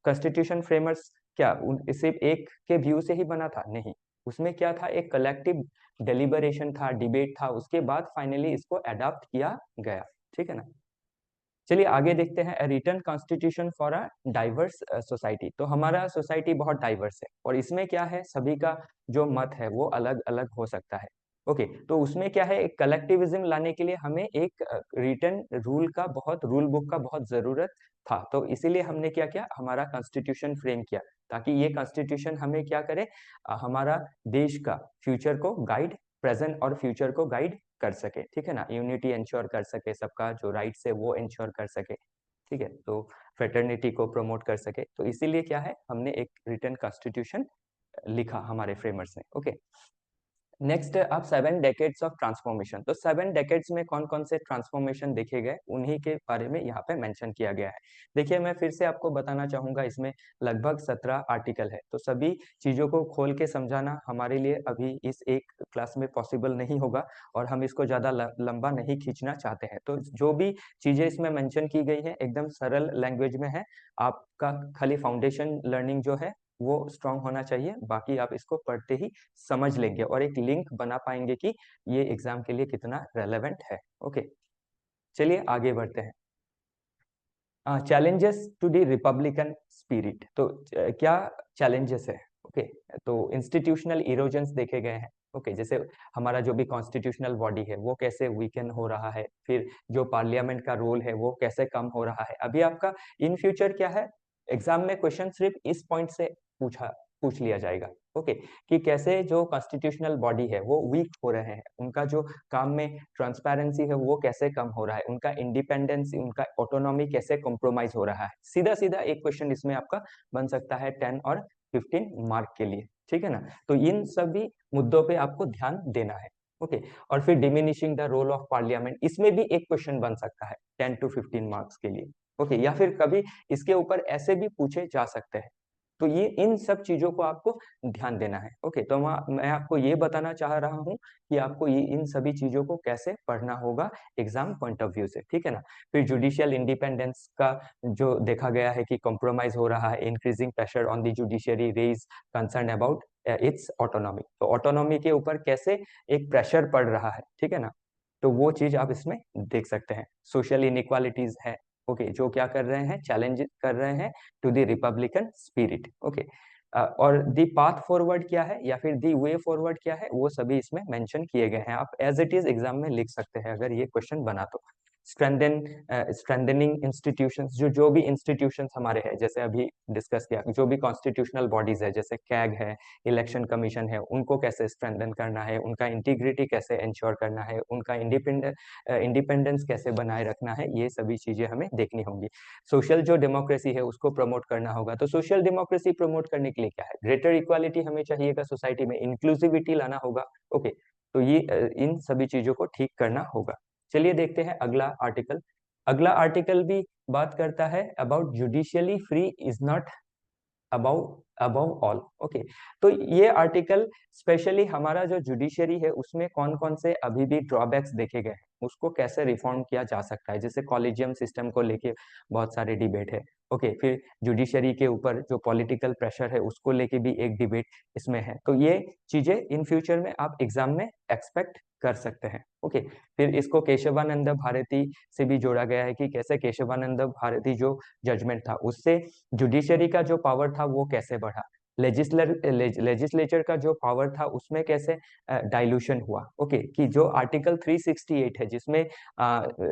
A: कॉन्स्टिट्यूशन फ्रेमर्स क्या सिर्फ एक के व्यू से ही बना था, नहीं। उसमें क्या था, एक कलेक्टिव डेलिबरेशन था, डिबेट था, उसके बाद फाइनली इसको अडॉप्ट किया गया, ठीक है ना। चलिए आगे देखते हैं return constitution for a diverse society. तो हमारा सोसाइटी बहुत डाइवर्स है, और इसमें क्या है, सभी का जो मत है वो अलग अलग हो सकता है। ओके, तो उसमें क्या है, एक कलेक्टिविज्म लाने के लिए हमें एक रिटर्न रूल बुक का बहुत जरूरत था। तो इसीलिए हमने क्या किया, हमारा कॉन्स्टिट्यूशन फ्रेम किया, ताकि ये कॉन्स्टिट्यूशन हमें क्या करे, हमारा देश का फ्यूचर को गाइड, प्रेजेंट और फ्यूचर को गाइड कर सके, ठीक है ना। यूनिटी इंश्योर कर सके, सबका जो राइट्स है वो इंश्योर कर सके, ठीक है। तो फ्रेटर्निटी को प्रमोट कर सके, तो इसीलिए क्या है, हमने एक रिटन कॉन्स्टिट्यूशन लिखा हमारे फ्रेमर्स ने। ओके, नेक्स्ट अब 7 डेकेड्स ऑफ ट्रांसफॉर्मेशन। तो 7 डेकेड्स में कौन कौन से ट्रांसफॉर्मेशन देखे गए, उन्हीं के बारे में यहाँ पे मेंशन किया गया है। देखिए मैं फिर से आपको बताना चाहूंगा, इसमें लगभग 17 आर्टिकल है, तो सभी चीजों को खोल के समझाना हमारे लिए अभी इस एक क्लास में पॉसिबल नहीं होगा, और हम इसको ज्यादा लंबा नहीं खींचना चाहते हैं। तो जो भी चीजें इसमें मेंशन की गई है एकदम सरल लैंग्वेज में है, आपका खाली फाउंडेशन लर्निंग जो है वो स्ट्रांग होना चाहिए, बाकी आप इसको पढ़ते ही समझ लेंगे और एक लिंक बना पाएंगे कि ये एग्जाम के लिए कितना रेलेवेंट है। ओके, चलिए आगे बढ़ते हैं। Challenges to the republican spirit. तो क्या चैलेंजेस है, ओके। तो इंस्टीट्यूशनल इरोजन्स देखे गए हैं। ओके, जैसे हमारा जो भी कॉन्स्टिट्यूशनल बॉडी है वो कैसे वीकन हो रहा है, फिर जो पार्लियामेंट का रोल है वो कैसे कम हो रहा है। अभी आपका इन फ्यूचर क्या है, एग्जाम में क्वेश्चन सिर्फ इस पॉइंट से पूछ लिया जाएगा। ओके, कि कैसे जो कॉन्स्टिट्यूशनल बॉडी है वो वीक हो रहे हैं, उनका जो काम में ट्रांसपेरेंसी है वो कैसे कम हो रहा है, उनका इंडिपेंडेंस, उनका ऑटोनॉमी कैसे कॉम्प्रोमाइज हो रहा है। सीधा सीधा एक क्वेश्चन इसमें आपका बन सकता है 10 और 15 मार्क के लिए, ठीक है ना। तो इन सभी मुद्दों पे आपको ध्यान देना है। ओके, और फिर diminishing the role of parliament, इसमें भी एक क्वेश्चन बन सकता है 10 to 15 मार्क्स के लिए। ओके, या फिर कभी इसके ऊपर ऐसे भी पूछे जा सकते हैं। तो ये इन सब चीजों को आपको ध्यान देना है। ओके, तो मैं आपको ये बताना चाह रहा हूँ कि आपको ये इन सभी चीजों को कैसे पढ़ना होगा एग्जाम पॉइंट ऑफ व्यू से, ठीक है ना। फिर जुडिशियल इंडिपेंडेंस का जो देखा गया है कि कॉम्प्रोमाइज हो रहा है, increasing pressure on the judiciary raise concern about its autonomy. तो ऑटोनॉमी के ऊपर कैसे एक प्रेशर पड़ रहा है, ठीक है ना। तो वो चीज आप इसमें देख सकते हैं। सोशल इनइक्वालिटीज है, ओके, जो क्या कर रहे हैं, चैलेंज कर रहे हैं to the republican spirit. Okay, और दी पाथ फॉरवर्ड क्या है या फिर दी वे फॉरवर्ड क्या है, वो सभी इसमें मेंशन किए गए हैं। आप एज इट इज एग्जाम में लिख सकते हैं अगर ये क्वेश्चन बना तो। स्ट्रेंथनिंग इंस्टीट्यूशंस, जो भी इंस्टीट्यूशंस हमारे हैं, जैसे अभी डिस्कस किया, जो भी कॉन्स्टिट्यूशनल बॉडीज है जैसे कैग है, इलेक्शन कमीशन है, उनको कैसे स्ट्रेंथन करना है, उनका इंटीग्रिटी कैसे इंश्योर करना है, उनका इंडिपेंडेंस कैसे बनाए रखना है, ये सभी चीजें हमें देखनी होंगी। सोशल जो डेमोक्रेसी है उसको प्रमोट करना होगा। तो सोशल डेमोक्रेसी प्रमोट करने के लिए क्या है, ग्रेटर इक्वालिटी हमें चाहिएगा सोसाइटी में, इंक्लूसिविटी लाना होगा। ओके, तो ये इन सभी चीजों को ठीक करना होगा। चलिए देखते हैं अगला आर्टिकल। अगला आर्टिकल भी बात करता है about judicially free is not about above all. Okay, तो ये आर्टिकल स्पेशली हमारा जो जुडिशरी है उसमें कौन कौन से अभी भी ड्रॉबैक्स देखे गए हैं, उसको कैसे रिफॉर्म किया जा सकता है, जैसे कॉलेजियम सिस्टम को लेके बहुत सारे डिबेट है। ओके, फिर जुडिशरी के ऊपर जो पॉलिटिकल प्रेशर है उसको लेके भी एक डिबेट इसमें है। तो ये चीजें इन फ्यूचर में आप एग्जाम में एक्सपेक्ट कर सकते हैं। ओके, फिर इसको केशवानंद भारती से भी जोड़ा गया है कि कैसे केशवानंद भारती जो जजमेंट था उससे जुडिशरी का जो पावर था वो कैसे बढ़ा, लेजिस्लेचर का जो पावर था उसमें कैसे डाइल्यूशन हुआ। ओके, कि जो आर्टिकल 368 है जिसमें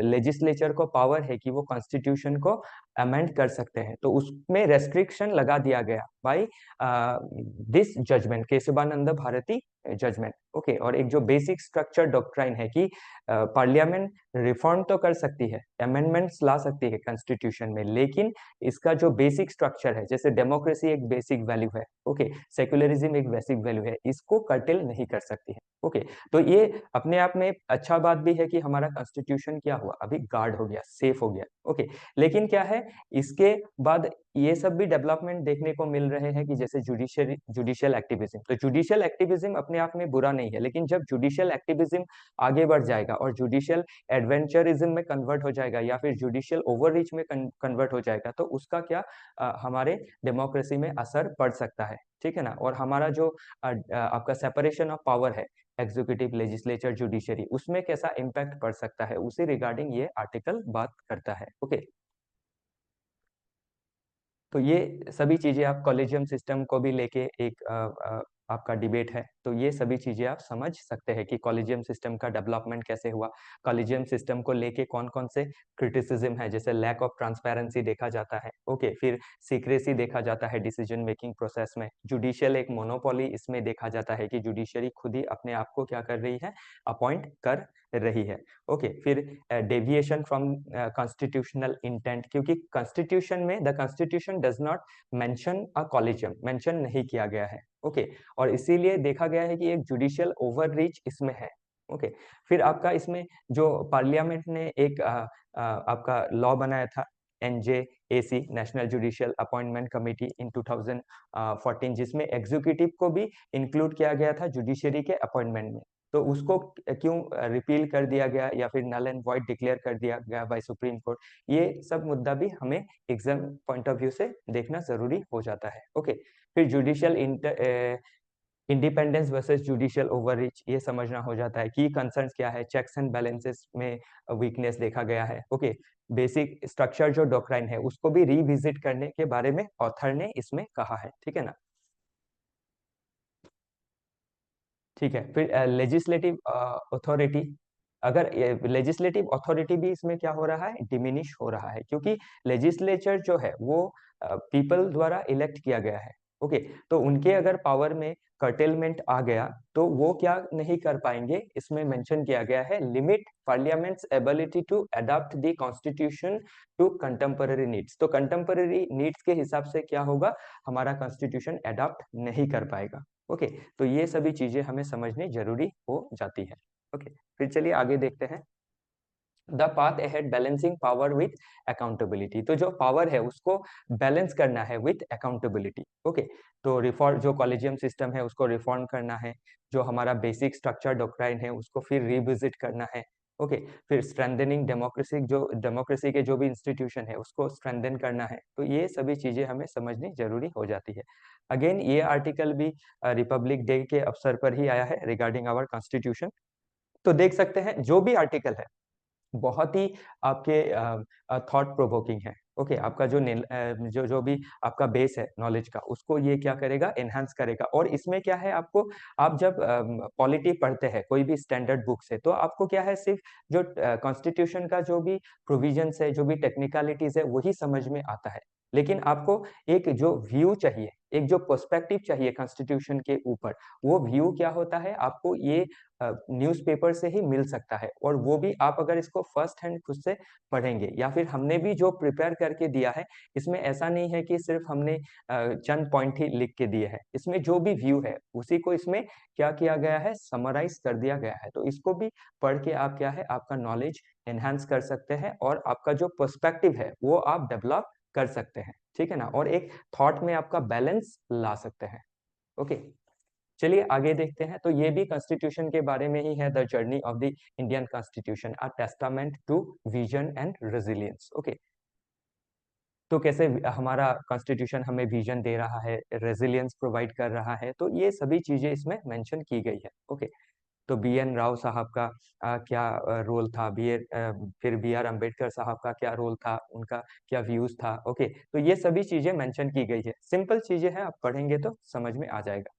A: लेजिस्लेचर को पावर है कि वो कॉन्स्टिट्यूशन को अमेंड कर सकते हैं, तो उसमें रेस्ट्रिक्शन लगा दिया गया by this judgment, Kesavananda Bharati judgment. Okay, और एक जो बेसिक स्ट्रक्चर डॉक्ट्राइन है कि पार्लियामेंट रिफॉर्म तो कर सकती है, अमेंडमेंट्स ला सकती है कॉन्स्टिट्यूशन में, लेकिन इसका जो बेसिक स्ट्रक्चर है, जैसे डेमोक्रेसी एक बेसिक वैल्यू है, ओके, सेक्युलरिज्म एक बेसिक वैल्यू है, इसको कर्टेल नहीं कर सकती है। ओके, तो ये अपने आप में अच्छा बात भी है कि हमारा कॉन्स्टिट्यूशन क्या हुआ, अभी गार्ड हो गया, सेफ हो गया। ओके, लेकिन क्या है, इसके बाद ये सब भी डेवलपमेंट देखने को मिल रहे हैं कि जैसे जुडिशियल एक्टिविज्म, तो जुडिशियल एक्टिविज्म अपने आप में बुरा नहीं है, लेकिन जब जुडिशियल एक्टिविज्म आगे बढ़ जाएगा और जुडिशियल एडवेंचरिज्म में कन्वर्ट हो जाएगा या फिर जुडिशियल ओवररीच में कन्वर्ट हो जाएगा, तो उसका क्या हमारे डेमोक्रेसी में असर पड़ सकता है। ठीक है ना, और हमारा जो आपका सेपरेशन ऑफ पावर है, एग्जीक्यूटिव, लेजिस्लेचर, जुडिशरी, उसमें कैसा इम्पैक्ट पड़ सकता है, उसी रिगार्डिंग ये आर्टिकल बात करता है। ओके, तो ये सभी चीजें आप कॉलेजियम सिस्टम को भी लेके एक आपका डिबेट है, तो ये सभी चीजें आप समझ सकते हैं कि कॉलेजियम सिस्टम का डेवलपमेंट कैसे हुआ, कॉलेजियम सिस्टम को लेके कौन कौन से क्रिटिसिज्म है, जैसे लैक ऑफ ट्रांसपेरेंसी देखा जाता है। ओके, फिर सीक्रेसी देखा जाता है डिसीजन मेकिंग प्रोसेस में, जुडिशियल एक मोनोपोली इसमें देखा जाता है कि जुडिशरी खुद ही अपने आप को क्या कर रही है, अपॉइंट कर रही है। ओके, फिर डेविएशन फ्रॉम कॉन्स्टिट्यूशनल इंटेंट, क्योंकि कॉन्स्टिट्यूशन में the constitution does not mention a collegium, mention नहीं किया गया है। ओके, और इसीलिए देखा गया है कि एक जुडिशियल ओवररीच इसमें है। ओके, फिर आपका इसमें जो पार्लियामेंट ने एक आपका लॉ बनाया था, NJAC, national judicial appointment committee, in 2014, जिसमें एग्जीक्यूटिव को भी इंक्लूड किया गया था जुडिशरी के अपॉइंटमेंट में, तो उसको क्यों रिपील कर दिया गया या फिर नल एंड वॉइड डिक्लेयर कर दिया गया बाय सुप्रीम कोर्ट, ये सब मुद्दा भी हमें एग्जाम पॉइंट ऑफ व्यू से देखना जरूरी हो जाता है। ओके, फिर judicial independence versus judicial overreach, ये समझना हो जाता है कि कंसर्न्स क्या है, चेक्स एंड बैलेंसेस में वीकनेस देखा गया है। ओके, बेसिक स्ट्रक्चर जो डॉक्ट्राइन है उसको भी रिविजिट करने के बारे में ऑथर ने इसमें कहा है। ठीक है ना, ठीक है, फिर लेजिस्लेटिव अथॉरिटी, अगर लेजिस्लेटिव अथॉरिटी भी इसमें क्या हो रहा है, डिमिनिश हो रहा है, क्योंकि लेजिस्लेचर जो है वो पीपल द्वारा इलेक्ट किया गया है। ओके, तो उनके अगर पावर में कर्टेलमेंट आ गया तो वो क्या नहीं कर पाएंगे, इसमें मेंशन किया गया है, limit parliament's ability to adopt the constitution to contemporary needs, तो कंटेम्पररी नीड्स के हिसाब से क्या होगा, हमारा कॉन्स्टिट्यूशन अडॉप्ट नहीं कर पाएगा। ओके, तो ये सभी चीजें हमें समझनी जरूरी हो जाती है। ओके, फिर चलिए आगे देखते हैं, the path ahead balancing power with accountability, तो जो पावर है उसको बैलेंस करना है विथ अकाउंटेबिलिटी। ओके, तो रिफॉर्म, जो कॉलेजियम सिस्टम है उसको रिफॉर्म करना है, जो हमारा बेसिक स्ट्रक्चर डॉक्ट्राइन है उसको फिर रिविजिट करना है। ओके, फिर स्ट्रेंथनिंग डेमोक्रेसी, जो डेमोक्रेसी के जो भी इंस्टीट्यूशन है उसको स्ट्रेंथन करना है, तो ये सभी चीजें हमें समझनी जरूरी हो जाती है। अगेन ये आर्टिकल भी रिपब्लिक डे के अवसर पर ही आया है रिगार्डिंग आवर कॉन्स्टिट्यूशन, तो देख सकते हैं जो भी आर्टिकल है बहुत ही आपके थॉट प्रोवोकिंग है। ओके, आपका जो जो जो भी आपका बेस है नॉलेज का, उसको ये क्या करेगा, एनहांस करेगा। और इसमें क्या है, आपको, आप जब पॉलिटी पढ़ते हैं कोई भी स्टैंडर्ड बुक से, तो आपको क्या है, सिर्फ जो कॉन्स्टिट्यूशन का जो भी प्रोविजंस है, जो भी टेक्निकलिटीज है, वही समझ में आता है, लेकिन आपको एक जो व्यू चाहिए, एक जो पर्सपेक्टिव चाहिए कॉन्स्टिट्यूशन के ऊपर, वो व्यू क्या होता है, आपको ये न्यूज़पेपर से ही मिल सकता है। और वो भी आप अगर इसको फर्स्ट हैंड खुद से पढ़ेंगे, या फिर हमने भी जो प्रिपेयर करके दिया है, इसमें ऐसा नहीं है कि सिर्फ हमने चंद पॉइंट ही लिख के दिए हैं, इसमें जो भी व्यू है उसी को इसमें क्या किया गया है, समराइज कर दिया गया है। तो इसको भी पढ़ के आप क्या है, आपका नॉलेज एनहांस कर सकते हैं और आपका जो पर्सपेक्टिव है वो आप डेवलप कर सकते हैं, ठीक है ना, और एक थॉट में आपका बैलेंस ला सकते हैं। ओके, चलिए आगे देखते हैं। तो ये भी कॉन्स्टिट्यूशन के बारे में ही है, the journey of the Indian constitution, a testament to vision and resilience. Okay, तो कैसे हमारा कॉन्स्टिट्यूशन हमें विजन दे रहा है, रेजिलियंस प्रोवाइड कर रहा है, तो ये सभी चीजें इसमें मेंशन की गई है। ओके, तो बी एन राव साहब का क्या रोल था, फिर बी आर अम्बेडकर साहब का क्या रोल था, उनका क्या व्यूज था। ओके, तो ये सभी चीजें मेंशन की गई है, सिंपल चीजें हैं, आप पढ़ेंगे तो समझ में आ जाएगा।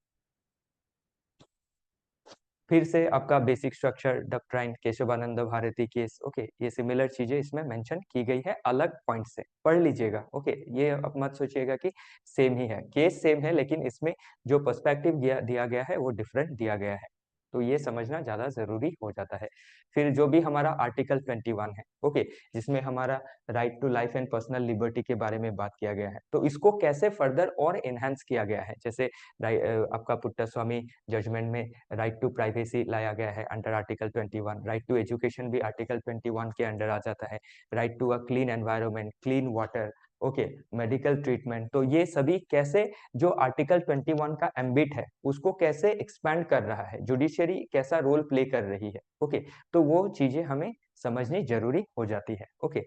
A: फिर से आपका basic structure, doctrine, Kesavananda Bharati case. Okay, ये सिमिलर चीजें इसमें मेंशन की गई है, अलग पॉइंट से पढ़ लीजिएगा। ओके, ये अब मत सोचिएगा कि सेम ही है, केस सेम है, लेकिन इसमें जो पर्सपेक्टिव दिया गया है वो डिफरेंट दिया गया है, तो ये समझना ज्यादा जरूरी हो जाता है। फिर जो भी हमारा आर्टिकल 21 है, ओके, जिसमें हमारा right to life and personal liberty के बारे में बात किया गया है, तो इसको कैसे फर्दर और एनहांस किया गया है। जैसे आपका पुट्टास्वामी जजमेंट में राइट टू प्राइवेसी लाया गया है under article 21, right to education भी आर्टिकल 21 के अंडर आ जाता है, right to a clean environment, clean water, okay, medical treatment. तो ये सभी कैसे जो आर्टिकल 21 का एम्बिट है उसको कैसे एक्सपैंड कर रहा है, जुडिशियरी कैसा रोल प्ले कर रही है। ओके, तो वो चीजें हमें समझनी जरूरी हो जाती है। ओके,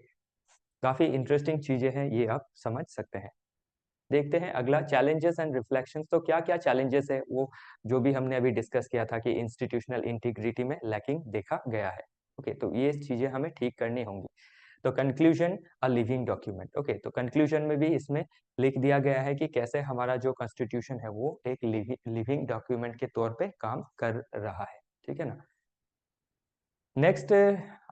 A: काफी इंटरेस्टिंग चीजें हैं, ये आप समझ सकते हैं। देखते हैं अगला, चैलेंजेस एंड रिफ्लेक्शंस। तो क्या क्या चैलेंजेस है, वो जो भी हमने अभी डिस्कस किया था कि इंस्टीट्यूशनल इंटीग्रिटी में लैकिंग देखा गया है। ओके, तो ये चीजें हमें ठीक करनी होंगी। तो conclusion, a living document. Okay, तो कंक्लूजन में भी इसमें लिख दिया गया है कि कैसे हमारा जो कॉन्स्टिट्यूशन है वो एक लिविंग डॉक्यूमेंट के तौर पे काम कर रहा है, ठीक है ना। नेक्स्ट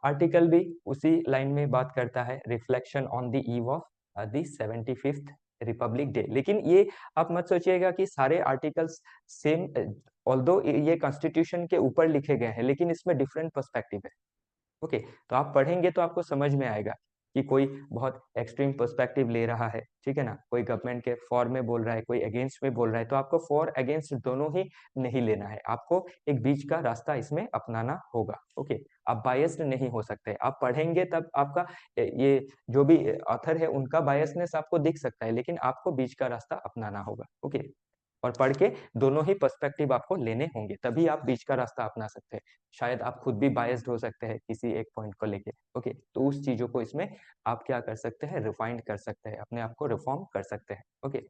A: आर्टिकल भी उसी लाइन में बात करता है, reflection on the eve of the 75th Republic day. लेकिन ये आप मत सोचिएगा कि सारे आर्टिकल्स सेम, ऑल्दो ये कॉन्स्टिट्यूशन के ऊपर लिखे गए हैं, लेकिन इसमें डिफरेंट पर्सपेक्टिव है। ओके, तो आप पढ़ेंगे तो आपको समझ में आएगा कि कोई बहुत एक्सट्रीम पर्सपेक्टिव ले रहा है, ठीक है ना, कोई गवर्नमेंट के फॉर में बोल रहा है, कोई अगेंस्ट में बोल रहा है, तो आपको फॉर अगेंस्ट दोनों ही नहीं लेना है, आपको एक बीच का रास्ता इसमें अपनाना होगा। ओके, आप बायस्ड नहीं हो सकते, आप पढ़ेंगे तब आपका ये जो भी ऑथर है उनका बायसनेस आपको दिख सकता है, लेकिन आपको बीच का रास्ता अपनाना होगा। ओके, और पढ़ के दोनों ही पर्सपेक्टिव आपको लेने होंगे, तभी आप बीच का रास्ता अपना सकते हैं। शायद आप खुद भी बायस्ड हो सकते हैं किसी एक पॉइंट को लेके। ओके, तो उस चीजों को इसमें आप क्या कर सकते हैं, रिफाइंड कर सकते हैं, अपने आप को रिफॉर्म कर सकते हैं। ओके,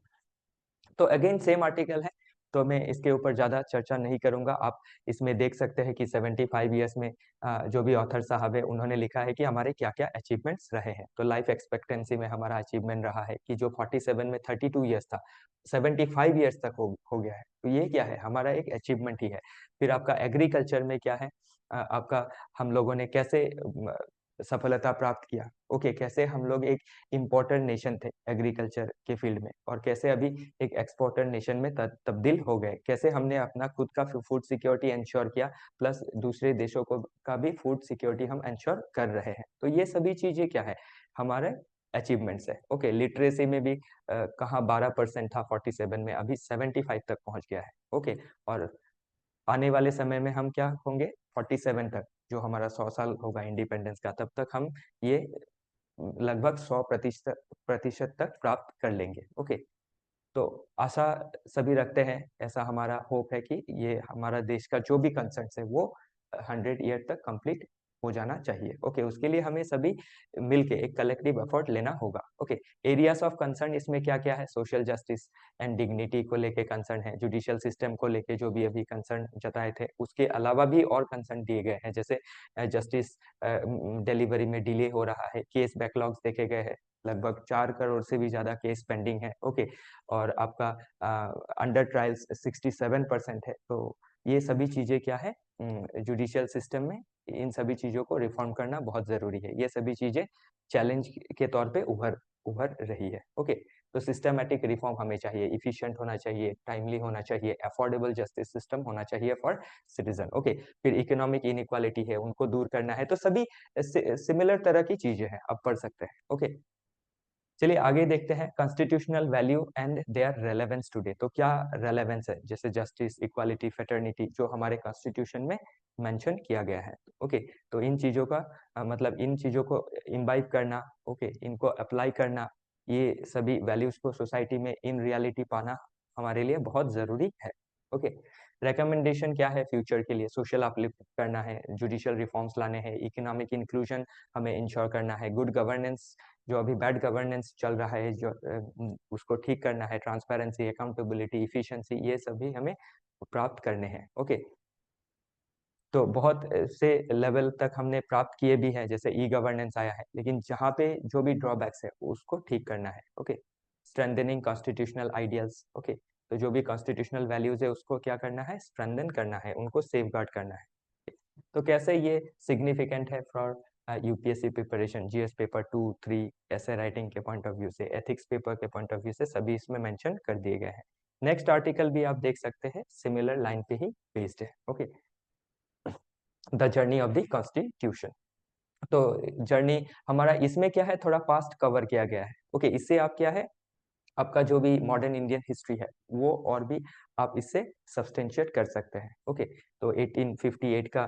A: तो अगेन सेम आर्टिकल है, तो मैं इसके ऊपर ज्यादा चर्चा नहीं करूंगा। आप इसमें देख सकते हैं कि 75 ईयर्स में जो भी ऑथर साहब है उन्होंने लिखा है कि हमारे क्या क्या अचीवमेंट्स रहे हैं। तो लाइफ एक्सपेक्टेंसी में हमारा अचीवमेंट रहा है कि जो 47 में 32 ईयर्स था, 75 ईयर्स तक हो गया है, तो ये क्या है, हमारा एक अचीवमेंट ही है। फिर आपका एग्रीकल्चर में क्या है, आपका हम लोगों ने कैसे सफलता प्राप्त किया। ओके, कैसे हम लोग एक इम्पोर्टर नेशन थे एग्रीकल्चर के फील्ड में, और कैसे अभी एक एक्सपोर्टर नेशन में तब्दील हो गए, कैसे हमने अपना खुद का फूड सिक्योरिटी इंश्योर किया, प्लस दूसरे देशों को का भी फूड सिक्योरिटी हम इंश्योर कर रहे हैं। तो ये सभी चीजें क्या है, हमारे अचीवमेंट्स है। ओके, लिटरेसी में भी कहाँ 12% था 47 में, अभी 75 तक पहुंच गया है। ओके, और आने वाले समय में हम क्या होंगे, 47 तक, जो हमारा 100 साल होगा इंडिपेंडेंस का, तब तक हम ये लगभग 100% प्रतिशत तक प्राप्त कर लेंगे। ओके, तो आशा सभी रखते हैं, ऐसा हमारा होप है कि ये हमारा देश का जो भी कंसर्न है वो 100 ईयर तक कंप्लीट हो जाना चाहिए। ओके, उसके लिए हमें सभी मिलके एक कलेक्टिव एफर्ट लेना होगा। ओके, एरियाज ऑफ कंसर्न इसमें क्या क्या है, सोशल जस्टिस एंड डिग्निटी को लेके कंसर्न है, जुडिशियल सिस्टम को लेके जो भी अभी कंसर्न जताए थे, उसके अलावा भी और कंसर्न दिए गए हैं, जैसे जस्टिस डिलीवरी में डिले हो रहा है, केस बैकलॉग्स देखे गए हैं, लगभग 4 करोड़ से भी ज्यादा केस पेंडिंग है। ओके, और आपका अंडर ट्रायल्स 67% है। तो ये सभी चीजें क्या है, जुडिशियल सिस्टम में इन सभी चीजों को रिफॉर्म करना बहुत जरूरी है। ये सभी चीजें चैलेंज के तौर पे उभर उभर रही है। ओके, तो सिस्टमैटिक रिफॉर्म हमें चाहिए, इफिशिएंट होना चाहिए, टाइमली होना चाहिए, अफोर्डेबल जस्टिस सिस्टम होना चाहिए फॉर सिटीजन। ओके, फिर इकोनॉमिक इनइक्वालिटी है, उनको दूर करना है, तो सभी सिमिलर तरह की चीजें हैं, आप पढ़ सकते हैं। ओके, चलिए आगे देखते हैं, constitutional value and their relevance today. तो क्या रेलेवेंस है, जैसे जस्टिस, इक्वालिटी, फेटर्निटी, जो हमारे कॉन्स्टिट्यूशन में मेंशन किया गया है। ओके, तो इन चीजों का मतलब इन चीजों को इम्बाइब करना, ओके, इनको अप्लाई करना, ये सभी वैल्यूज को सोसाइटी में इन रियलिटी पाना हमारे लिए बहुत जरूरी है। ओके, रिकमेंडेशन क्या है फ्यूचर के लिए? सोशल अपलिफ्ट करना है, जुडिशियल रिफॉर्म्स लाने हैं, इकोनॉमिक इंक्लूजन हमें इंश्योर करना है, गुड गवर्नेंस, जो अभी बैड गवर्नेंस चल रहा है जो उसको ठीक करना है, ट्रांसपेरेंसी, अकाउंटेबिलिटी, इफिशिएंसी, ये सभी हमें प्राप्त करने हैं। ओके, तो बहुत से लेवल तक हमने प्राप्त किए भी हैं, जैसे ई गवर्नेंस आया है, लेकिन जहाँ पे जो भी ड्रॉबैक्स है उसको ठीक करना है। Okay, strengthening constitutional ideals. Okay, तो जो भी कॉन्स्टिट्यूशनल वैल्यूज है उसको क्या करना है? स्ट्रेंथन करना है, उनको सेफगार्ड करना है। तो कैसे ये सिग्निफिकेंट है for UPSC preparation, GS paper 2, 3, ऐसे राइटिंग के पॉइंट ऑफ व्यू से, एथिक्स पेपर के पॉइंट ऑफ व्यू से, सभी इसमें मेंशन कर दिए गए हैं। नेक्स्ट आर्टिकल भी आप देख सकते हैं, सिमिलर लाइन पे ही बेस्ड है। Okay, the journey of the constitution. तो जर्नी हमारा इसमें क्या है, थोड़ा पास्ट कवर किया गया है। ओके, इससे आप क्या है, आपका जो भी मॉडर्न इंडियन हिस्ट्री है वो और भी आप इससे सब्सटेंशिएट कर सकते हैं। ओके, तो 1858 का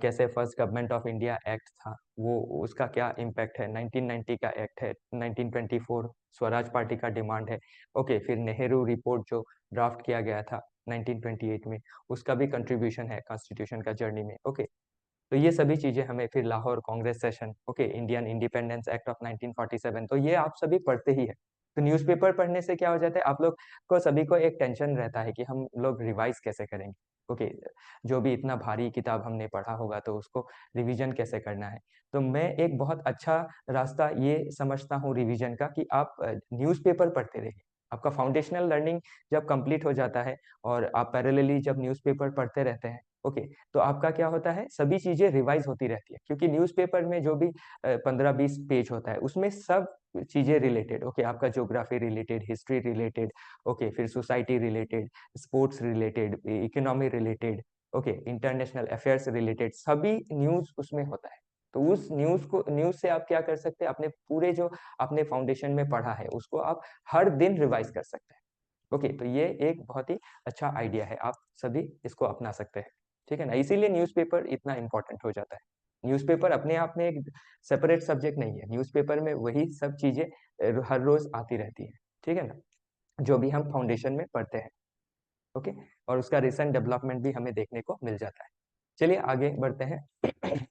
A: कैसे first government of India act था, वो उसका क्या इम्पैक्ट है, 1990 का एक्ट है, 1924 स्वराज पार्टी का डिमांड है। ओके, फिर नेहरू रिपोर्ट जो ड्राफ्ट किया गया था 1928 में, उसका भी कंट्रीब्यूशन है कॉन्स्टिट्यूशन का जर्नी में। ओके, तो ये सभी चीजें हमें, फिर Lahore Congress session, okay, Indian independence act of 1947, तो ये आप सभी पढ़ते ही है। तो न्यूज़पेपर पढ़ने से क्या हो जाता है, आप लोग को सभी को एक टेंशन रहता है कि हम लोग रिवाइज कैसे करेंगे। ओके, जो भी इतना भारी किताब हमने पढ़ा होगा तो उसको रिवीजन कैसे करना है। तो मैं एक बहुत अच्छा रास्ता ये समझता हूँ रिवीजन का, कि आप न्यूज़पेपर पढ़ते रहिए। आपका फाउंडेशनल लर्निंग जब कंप्लीट हो जाता है और आप पैरेलली जब न्यूज़पेपर पढ़ते रहते हैं, ओके, तो आपका क्या होता है, सभी चीजें रिवाइज होती रहती है, क्योंकि न्यूज़पेपर में जो भी 15-20 पेज होता है उसमें सब चीजें रिलेटेड। ओके, आपका geography related, history related, okay, फिर society related, sports related, economy related, okay, international affairs related, सभी न्यूज उसमें होता है। तो उस न्यूज से आप क्या कर सकते हैं, अपने पूरे जो आपने फाउंडेशन में पढ़ा है उसको आप हर दिन रिवाइज कर सकते हैं। ओके, तो ये एक बहुत ही अच्छा आइडिया है, आप सभी इसको अपना सकते हैं। ठीक है ना, इसीलिए न्यूज़पेपर इतना इंपॉर्टेंट हो जाता है। न्यूज़पेपर अपने आप में एक सेपरेट सब्जेक्ट नहीं है, न्यूज़पेपर में वही सब चीजें हर रोज आती रहती है। ठीक है ना, जो भी हम फाउंडेशन में पढ़ते हैं। ओके, और उसका रिसेंट डेवलपमेंट भी हमें देखने को मिल जाता है। चलिए आगे बढ़ते हैं।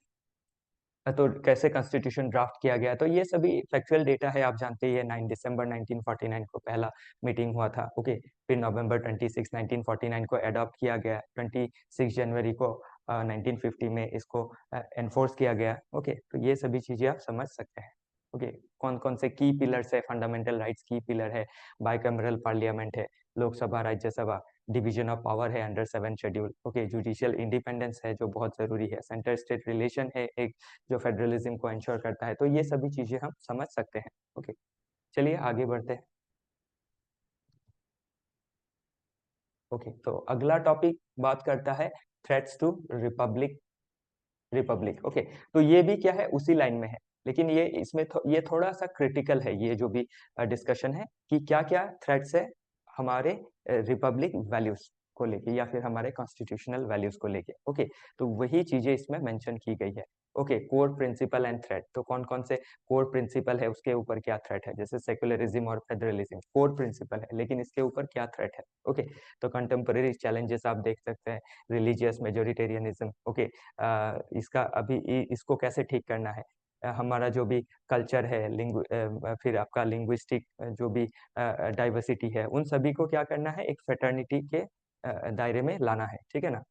A: तो कैसे कॉन्स्टिट्यूशन ड्राफ्ट किया गया, तो ये सभी फैक्चुअल डेटा है, आप जानते ही है। 9 दिसंबर 1949 को पहला मीटिंग हुआ था। ओके, फिर नवंबर 26 1949 को अडॉप्ट किया गया, 26 जनवरी को 1950 में इसको एनफोर्स किया गया। ओके, तो ये सभी चीजें आप समझ सकते हैं। ओके, कौन कौन से की पिलर्स है, फंडामेंटल राइट्स की पिलर है, बाइकैमरल पार्लियामेंट है, Lok Sabha Rajya Sabha, division of power है under 7 schedule. Okay, judicial independence है जो बहुत जरूरी है, सेंटर स्टेट रिलेशन है एक जो फेडरलिज्म को इंश्योर करता है। तो ये सभी चीजें हम समझ सकते हैं। ओके, चलिए आगे बढ़ते हैं। ओके, तो अगला टॉपिक बात करता है threats to republic. Republic, okay, तो ये भी क्या है, उसी लाइन में है, लेकिन ये इसमें ये थोड़ा सा क्रिटिकल है, ये जो भी डिस्कशन है कि क्या क्या थ्रेट्स है हमारे रिपब्लिक वैल्यूज को लेके, या फिर हमारे कॉन्स्टिट्यूशनल वैल्यूज को लेके। ओके, तो वही चीजें इसमें मेंशन की गई है। Okay, core principle and threat, तो कौन कौन से कोर प्रिंसिपल है, उसके ऊपर क्या थ्रेट है, जैसे सेक्युलरिज्म और फेडरलिज्म कोर प्रिंसिपल है, लेकिन इसके ऊपर क्या थ्रेट है। ओके, तो कंटेम्पररी चैलेंजेस आप देख सकते हैं, रिलीजियस मेजोरिटेरियनिज्म। ओके, इसका अभी इसको कैसे ठीक करना है, हमारा जो भी कल्चर है, फिर आपका लिंग्विस्टिक जो भी डाइवर्सिटी है, उन सभी को क्या करना है, एक फेटर्निटी के दायरे में लाना है। ठीक है ना,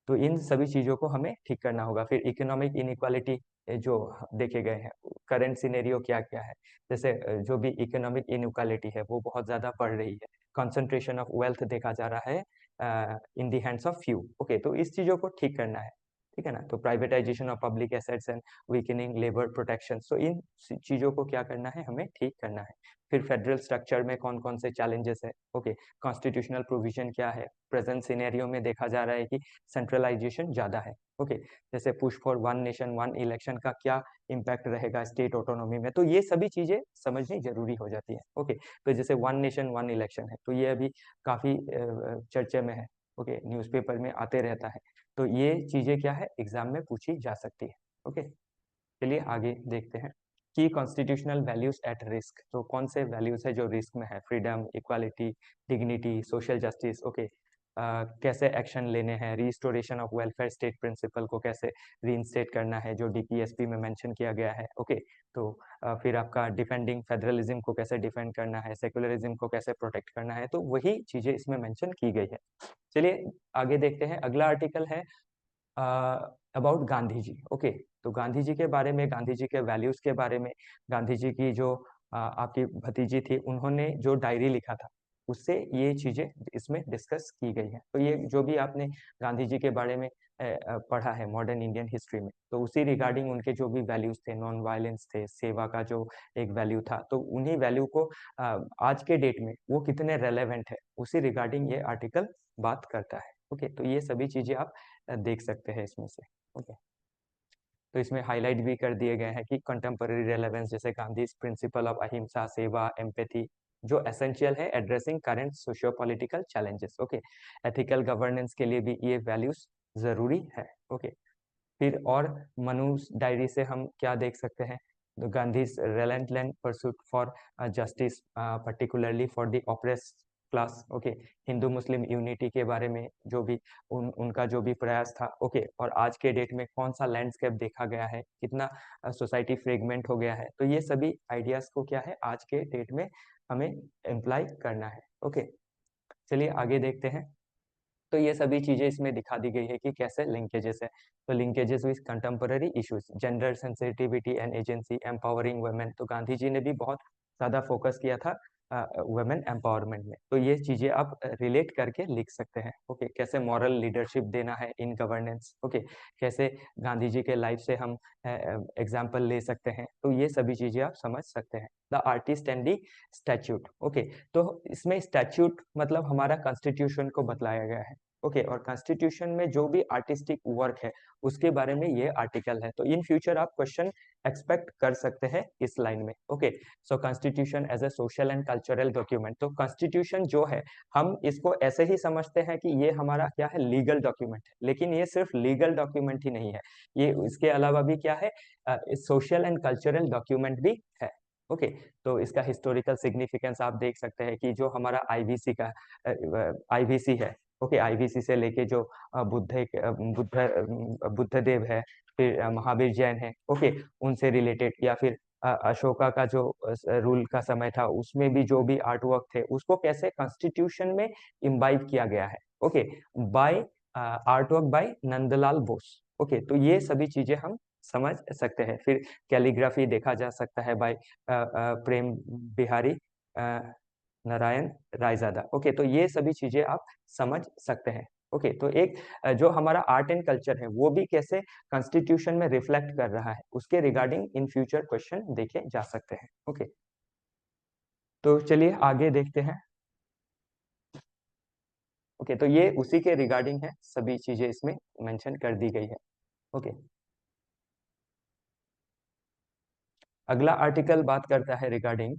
A: तो इन सभी चीजों को हमें ठीक करना होगा। फिर इकोनॉमिक इनइक्वालिटी जो देखे गए हैं, करंट सिनेरियो क्या क्या है, जैसे जो भी इकोनॉमिक इनइक्वालिटी है वो बहुत ज्यादा बढ़ रही है, कंसंट्रेशन ऑफ वेल्थ देखा जा रहा है in the hands of few. Okay, तो इस चीजों को ठीक करना है। ठीक है ना, तो privatisation of public assets and weakening labour protection, तो इन चीजों को क्या करना है, हमें ठीक करना है। फिर फेडरल स्ट्रक्चर में कौन कौन से चैलेंजेस है। ओके, कॉन्स्टिट्यूशनल प्रोविजन क्या है, प्रेजेंट सिनेरियो में देखा जा रहा है कि सेंट्रलाइजेशन ज्यादा है। ओके, जैसे push for one nation one election का क्या इम्पैक्ट रहेगा स्टेट ऑटोनॉमी में, तो ये सभी चीजें समझनी जरूरी हो जाती है। ओके, तो जैसे वन नेशन वन इलेक्शन है, तो ये अभी काफी चर्चे में है। ओके, न्यूज़पेपर में आते रहता है, तो ये चीजें क्या है, एग्जाम में पूछी जा सकती है। ओके, चलिए आगे देखते हैं। की कॉन्स्टिट्यूशनल वैल्यूज एट रिस्क, तो कौन से वैल्यूज है जो रिस्क में है? Freedom, equality, dignity, social justice. Okay, कैसे एक्शन लेने हैं? Restoration of welfare state principle को कैसे रीइंस्टेट करना है, जो डीपीएसपी में मेंशन किया गया है। ओके, तो फिर आपका डिफेंडिंग फेडरलिज्म को कैसे डिफेंड करना है, सेकुलरिज्म को कैसे प्रोटेक्ट करना है, तो वही चीजें इसमें मेंशन की गई है। चलिए आगे देखते हैं। अगला आर्टिकल है अबाउट गांधी जी। ओके, तो गांधी जी के बारे में, गांधी जी के वैल्यूज के बारे में, गांधी जी की जो आपकी भतीजी थी, उन्होंने जो डायरी लिखा था, उससे ये चीजें इसमें डिस्कस की गई है। तो ये जो भी आपने गांधी जी के बारे में पढ़ा है मॉडर्न इंडियन हिस्ट्री में, तो उसी रिगार्डिंग उनके जो भी वैल्यूज थे, नॉन वायलेंस थे, सेवा का जो एक वैल्यू था, तो उन्हीं वैल्यू को आज के डेट में वो कितने रेलेवेंट है, उसी रिगार्डिंग ये आर्टिकल बात करता है। ओके, तो ये सभी चीजें आप देख सकते हैं इसमें से। ओके, तो इसमें हाईलाइट भी कर दिए गए हैं कि कंटेम्पररी रेलेवेंस, जैसे गांधी प्रिंसिपल ऑफ अहिंसा, सेवा, एम्पैथी, जो एसेंशियल है addressing current socio political challenges. Okay, ethical governance के लिए भी ये वैल्यूज जरूरी है। ओके, फिर और मनु डायरी से हम क्या देख सकते हैं? Gandhi relentless pursuit for justice, particularly for the oppressed class. Okay, Hindu Muslim unity के बारे में जो भी उनका जो भी प्रयास था। ओके, और आज के डेट में कौन सा लैंडस्केप देखा गया है, कितना सोसाइटी फ्रेगमेंट हो गया है, तो ये सभी आइडियाज को क्या है आज के डेट में हमें एम्प्लाई करना है। ओके, चलिए आगे देखते हैं। तो ये सभी चीजें इसमें दिखा दी गई है कि कैसे लिंकेजेस है। तो linkages with contemporary issues, gender sensitivity and agency, empowering women, तो गांधी जी ने भी बहुत ज्यादा फोकस किया था वुमेन एम्पावरमेंट में। तो ये चीजें आप रिलेट करके लिख सकते हैं। ओके, कैसे मॉरल लीडरशिप देना है इन गवर्नेंस। ओके, कैसे गांधी जी के लाइफ से हम एग्जाम्पल ले सकते हैं, तो ये सभी चीजें आप समझ सकते हैं। The artist and the statute. Okay, तो इसमें स्टैच्यूट मतलब हमारा कॉन्स्टिट्यूशन को बतलाया गया है। ओके, और कॉन्स्टिट्यूशन में जो भी आर्टिस्टिक वर्क है उसके बारे में ये आर्टिकल है। तो इन फ्यूचर आप क्वेश्चन एक्सपेक्ट कर सकते हैं इस लाइन में। Okay, so constitution as a social and cultural document, तो कॉन्स्टिट्यूशन जो है हम इसको ऐसे ही समझते हैं कि ये हमारा क्या है, लीगल डॉक्यूमेंट है, लेकिन ये सिर्फ लीगल डॉक्यूमेंट ही नहीं है, ये इसके अलावा भी क्या है, सोशल एंड कल्चरल डॉक्यूमेंट भी है। ओके, तो इसका हिस्टोरिकल सिग्निफिकेंस आप देख सकते हैं कि जो हमारा आईवीसी का आईवीसी है। ओके, आईवीसी से लेके जो बुद्ध देव है, फिर महावीर जैन है। ओके, उनसे रिलेटेड, या फिर अशोका का जो रूल का समय था उसमें भी जो भी आर्ट वर्क थे उसको कैसे कॉन्स्टिट्यूशन में इम्बाइब किया गया है। Okay, by art work by Nandalal Bose. Okay, तो ये सभी चीजें हम समझ सकते हैं। फिर कैलीग्राफी देखा जा सकता है बाय प्रेम बिहारी नारायण रायजादा। ओके, तो ये सभी चीजें आप समझ सकते हैं। ओके, तो एक जो हमारा आर्ट एंड कल्चर है वो भी कैसे कॉन्स्टिट्यूशन में रिफ्लेक्ट कर रहा है, उसके रिगार्डिंग इन फ्यूचर क्वेश्चन देखे जा सकते हैं। ओके, तो चलिए आगे देखते हैं। ओके, तो ये उसी के रिगार्डिंग है, सभी चीजें इसमें मेंशन कर दी गई है। ओके, अगला आर्टिकल बात करता है regarding,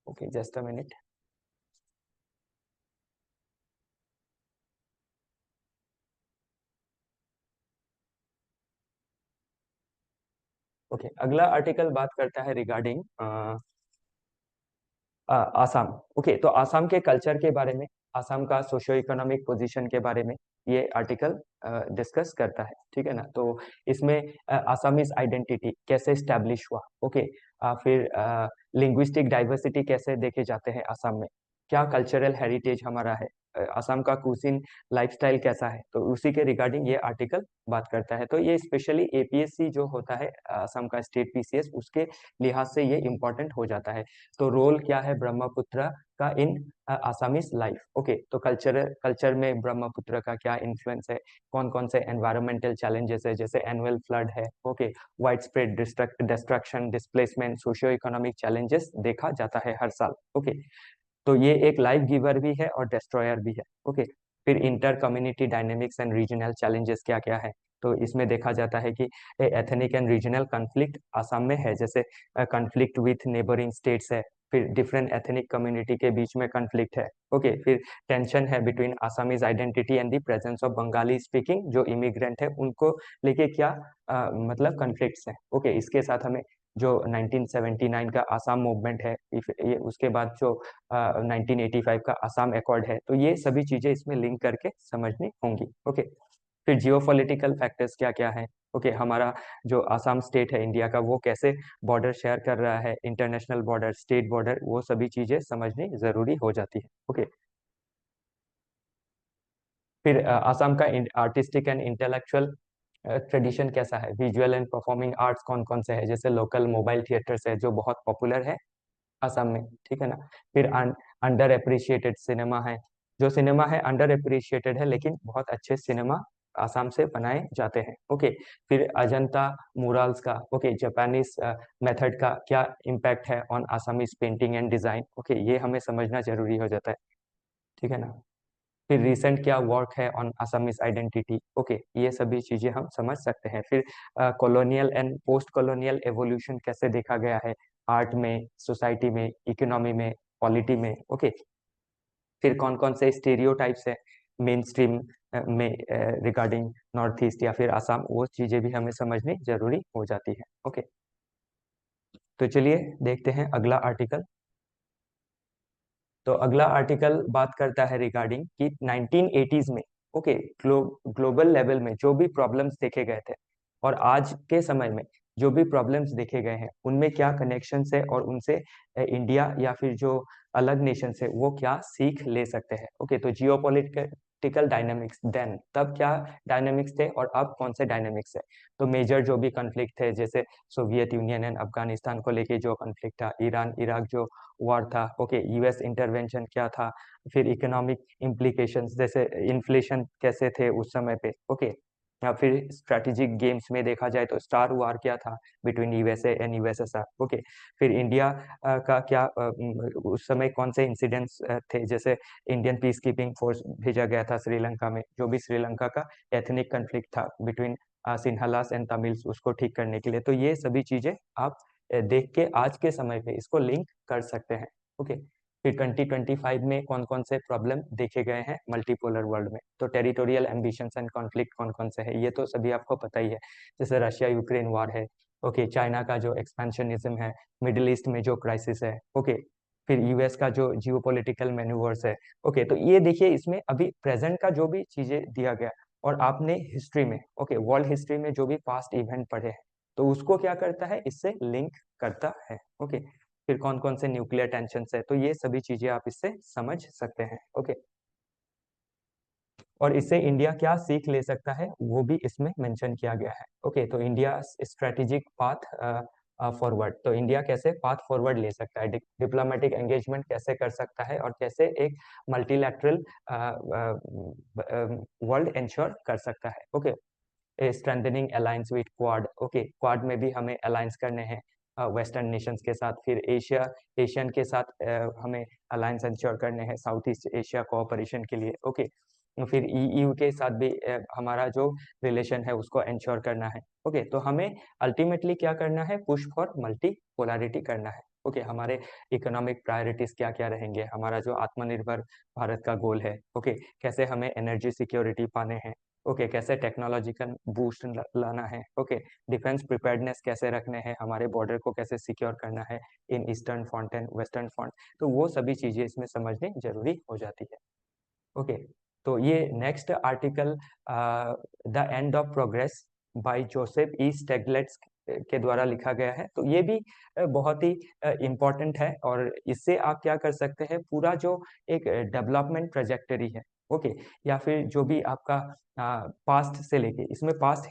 A: okay just a minute. Okay, अगला आर्टिकल बात करता है रिगार्डिंग आसाम। ओके, तो आसाम के कल्चर के बारे में, आसाम का सोशियो इकोनॉमिक पोजीशन के बारे में ये आर्टिकल डिस्कस करता है। ठीक है ना, तो इसमें आसामीज आइडेंटिटी कैसे स्टैब्लिश हुआ। ओके, फिर लिंग्विस्टिक डाइवर्सिटी कैसे देखे जाते हैं आसाम में, क्या कल्चरल हेरिटेज हमारा है, आसाम का कुसिन लाइफस्टाइल कैसा है, तो उसी के रिगार्डिंग ये आर्टिकल बात करता है। तो ये स्पेशली एपीएससी जो होता है आसाम का स्टेट पीसीएस, उसके लिहाज से ये इम्पोर्टेंट हो जाता है। तो रोल क्या है ब्रह्मपुत्र का इन आसामीज लाइफ। ओके, तो कल्चर में ब्रह्मपुत्र का क्या इन्फ्लुएंस है, कौन कौन से एनवायरमेंटल चैलेंजेस है, जैसे एनुअल फ्लड है। Okay, wide spread destruction, displacement, socio economic challenges देखा जाता है हर साल। ओके, तो ये एक लाइफ गिवर भी है और डिस्ट्रॉयर भी है। ओके, फिर inter community dynamics and regional challenges क्या क्या है, तो इसमें देखा जाता है कि ethnic and regional conflict Assam में है, जैसे कॉन्फ्लिक्ट विथ नेबरिंग स्टेट्स है, फिर डिफरेंट एथनिक कम्युनिटी के बीच में कॉन्फ्लिक्ट है। ओके, फिर टेंशन है between Assamese identity and the presence of Bengali speaking जो इमिग्रेंट है उनको लेके क्या मतलब कॉन्फ्लिक्ट्स हैं। ओके, इसके साथ हमें जो 1979 का आसाम मूवमेंट है, ये उसके बाद जो 1985 का आसाम एकॉर्ड है, तो ये सभी चीजें इसमें लिंक करके समझनी होंगी। ओके, फिर जियोपॉलिटिकल फैक्टर्स क्या क्या है। ओके, हमारा जो आसाम स्टेट है इंडिया का, वो कैसे बॉर्डर शेयर कर रहा है, इंटरनेशनल बॉर्डर, स्टेट बॉर्डर, वो सभी चीजें समझनी जरूरी हो जाती है। ओके, फिर आसाम का आर्टिस्टिक एंड इंटेलेक्चुअल ट्रेडिशन कैसा है, विजुअल एंड परफॉर्मिंग आर्ट्स कौन कौन से है, जैसे लोकल मोबाइल थिएटर्स है जो बहुत पॉपुलर है असम में, ठीक है ना। फिर अंडर अप्रिशिएटेड सिनेमा है, जो सिनेमा है अंडर अप्रिशिएटेड है, लेकिन बहुत अच्छे सिनेमा आसाम से बनाए जाते हैं। ओके, फिर अजंता मुराल्स का, ओके, जापानीज मेथड का क्या इम्पैक्ट है on Assamese painting and design. Okay, ये हमें समझना जरूरी हो जाता है, ठीक है ना। फिर रिसेंट क्या वर्क है ऑन असमीज आइडेंटिटी। ओके, ये सभी चीजें हम समझ सकते हैं। फिर colonial and post colonial evolution कैसे देखा गया है आर्ट में, सोसाइटी में, इकोनॉमी में, पॉलिटी में। ओके, फिर कौन कौन से स्टीरियोटाइप्स है मेन स्ट्रीम में रिगार्डिंग नॉर्थ ईस्ट या फिर आसाम, वो चीजें भी हमें समझनी जरूरी हो जाती है। ओके, तो चलिए देखते हैं अगला आर्टिकल। तो अगला आर्टिकल बात करता है रिगार्डिंग कि 1980s में, ओके, ग्लोबल लेवल में जो भी प्रॉब्लम्स देखे गए थे और आज के समय में जो भी प्रॉब्लम्स देखे गए हैं उनमें क्या कनेक्शन है और उनसे इंडिया या फिर जो अलग नेशन है वो क्या सीख ले सकते हैं। ओके, तो जियोपॉलिटिकल डायनामिक्स देन, तब क्या डायनामिक्स थे और अब कौन से डायनामिक्स है। तो मेजर जो भी कॉन्फ्लिक्ट थे, जैसे सोवियत यूनियन एंड अफगानिस्तान को लेके जो कॉन्फ्लिक्ट था, ईरान इराक जो वॉर था, ओके, यूएस इंटरवेंशन क्या था, फिर इकोनॉमिक इम्प्लीकेशंस जैसे इन्फ्लेशन कैसे थे उस समय पे। ओके, या फिर स्ट्रेटेजिक गेम्स में देखा जाए तो स्टार वार क्या था between USA and USSR. Okay, फिर इंडिया का क्या उस समय कौन से इंसिडेंट्स थे, जैसे इंडियन पीस कीपिंग फोर्स भेजा गया था श्रीलंका में, जो भी श्रीलंका का एथनिक कन्फ्लिक्ट था बिटवीन सिन्हालास एंड तमिल्स, उसको ठीक करने के लिए। तो ये सभी चीजें आप देख के आज के समय पे इसको लिंक कर सकते हैं। ओके, फिर 2025 में कौन कौन से प्रॉब्लम देखे गए हैं मल्टीपोलर वर्ल्ड में। तो टेरिटोरियल एम्बिशंस एंड कॉन्फ्लिक्ट कौन कौन से है, ये तो सभी आपको पता ही है, जैसे रशिया यूक्रेन वॉर है। ओके, चाइना का जो एक्सपेंशनिज्म है, मिडिल ईस्ट में जो क्राइसिस है। ओके, फिर यूएस का जो जियोपॉलिटिकल मैन्यूवर्स है। ओके, तो ये देखिए इसमें अभी प्रेजेंट का जो भी चीजें दिया गया और आपने हिस्ट्री में, ओके, वर्ल्ड हिस्ट्री में जो भी पास्ट इवेंट पढ़े हैं, तो उसको क्या करता है, इससे लिंक करता है। ओके, फिर कौन कौन से न्यूक्लियर टेंशन है, तो ये सभी चीजें आप इससे समझ सकते हैं। ओके, और इससे इंडिया क्या सीख ले सकता है वो भी इसमें मेंशन किया गया है। ओके, तो इंडिया स्ट्रेटेजिक पाथ फॉरवर्ड, तो इंडिया कैसे पाथ फॉरवर्ड ले सकता है, डिप्लोमेटिक एंगेजमेंट कैसे कर सकता है और कैसे एक मल्टीलैटरल वर्ल्ड इंश्योर कर सकता है। Okay, strengthening alliance with quad. Okay, quad में भी हमें अलायंस करने हैं वेस्टर्न नेशंस के साथ, फिर एशियन के साथ हमें अलायंस इंश्योर करने हैं साउथ ईस्ट एशिया कोऑपरेशन के लिए। ओके, फिर ईयू के साथ भी हमारा जो रिलेशन है उसको इंश्योर करना है। ओके, तो हमें अल्टीमेटली क्या करना है, पुश फॉर मल्टी पोलैरिटी करना है। ओके, हमारे इकोनॉमिक प्रायोरिटीज क्या क्या रहेंगे, हमारा जो आत्मनिर्भर भारत का गोल है। ओके, कैसे हमें एनर्जी सिक्योरिटी पाने हैं। ओके, कैसे टेक्नोलॉजिकल बूस्ट लाना है। ओके, डिफेंस प्रिपेयर्डनेस कैसे रखने हैं, हमारे बॉर्डर को कैसे सिक्योर करना है in eastern front end western front, तो वो सभी चीजें इसमें समझनी जरूरी हो जाती है। ओके, तो ये next article the end of progress by Joseph E Stiglitz के द्वारा लिखा गया है। तो ये भी बहुत ही इम्पोर्टेंट है और इससे आप क्या कर सकते हैं, पूरा जो एक डेवलपमेंट ट्रेजेक्टरी है, ओके, या फिर जो भी आपका पास्ट से लेके, इसमें पास्ट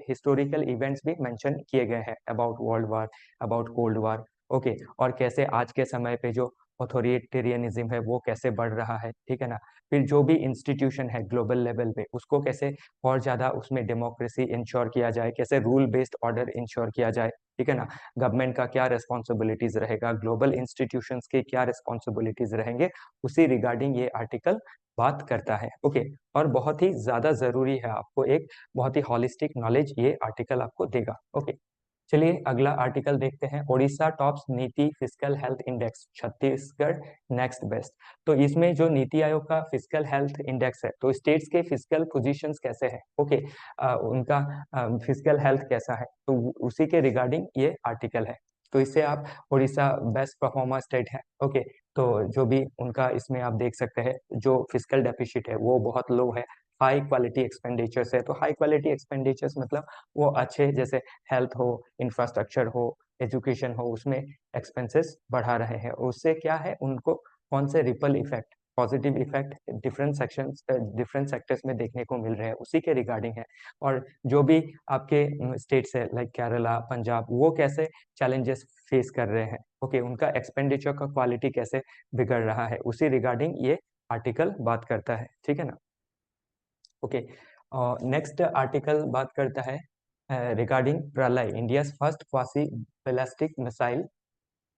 A: हिस्टोरिकल इवेंट्स भी मेंशन किए गए हैं about world war, about cold war. Okay, और कैसे आज के समय पे जो ऑथोरिटेरियनिज्म है वो कैसे बढ़ रहा है, ठीक है ना। फिर जो भी इंस्टीट्यूशन है ग्लोबल लेवल पे उसको कैसे और ज्यादा उसमें डेमोक्रेसी इंश्योर किया जाए, कैसे रूल बेस्ड ऑर्डर इंश्योर किया जाए, ठीक है ना। गवर्नमेंट का क्या रिस्पॉन्सिबिलिटीज रहेगा, ग्लोबल इंस्टीट्यूशंस के क्या रिस्पॉन्सिबिलिटीज रहेंगे, उसी रिगार्डिंग ये आर्टिकल बात करता है। ओके, और बहुत ही ज्यादा जरूरी है, आपको एक बहुत ही हॉलिस्टिक नॉलेज ये आर्टिकल आपको देगा। ओके, चलिए अगला आर्टिकल देखते हैं। ओडिशा टॉप्स नीति physical health index, Chhattisgarh next best. तो इसमें जो नीति आयोग का फिजिकल हेल्थ इंडेक्स है, तो स्टेट्स के फिजिकल पोजीशंस कैसे हैं, ओके, उनका फिजिकल हेल्थ कैसा है, तो उसी के रिगार्डिंग ये आर्टिकल है। तो इससे आप उड़ीसा बेस्ट परफॉर्मर स्टेट है, ओके, तो जो भी उनका इसमें आप देख सकते हैं जो फिजिकल डेफिसिट है वो बहुत लो है, हाई क्वालिटी एक्सपेंडिचर्स है। तो हाई क्वालिटी एक्सपेंडिचर्स मतलब वो अच्छे, जैसे हेल्थ हो, इंफ्रास्ट्रक्चर हो, एजुकेशन हो, उसमें एक्सपेंसेस बढ़ा रहे हैं। उससे क्या है, उनको कौन से ripple effect, positive effect different sectors में देखने को मिल रहे हैं, उसी के रिगार्डिंग है। और जो भी आपके स्टेट्स है लाइक केरला, पंजाब, वो कैसे चैलेंजेस फेस कर रहे हैं, ओके, उनका एक्सपेंडिचर का क्वालिटी कैसे बिगड़ रहा है, उसी रिगार्डिंग ये आर्टिकल बात करता है, ठीक है ना। ओके, नेक्स्ट आर्टिकल बात करता है regarding Pralay, India first quasi ballistic missile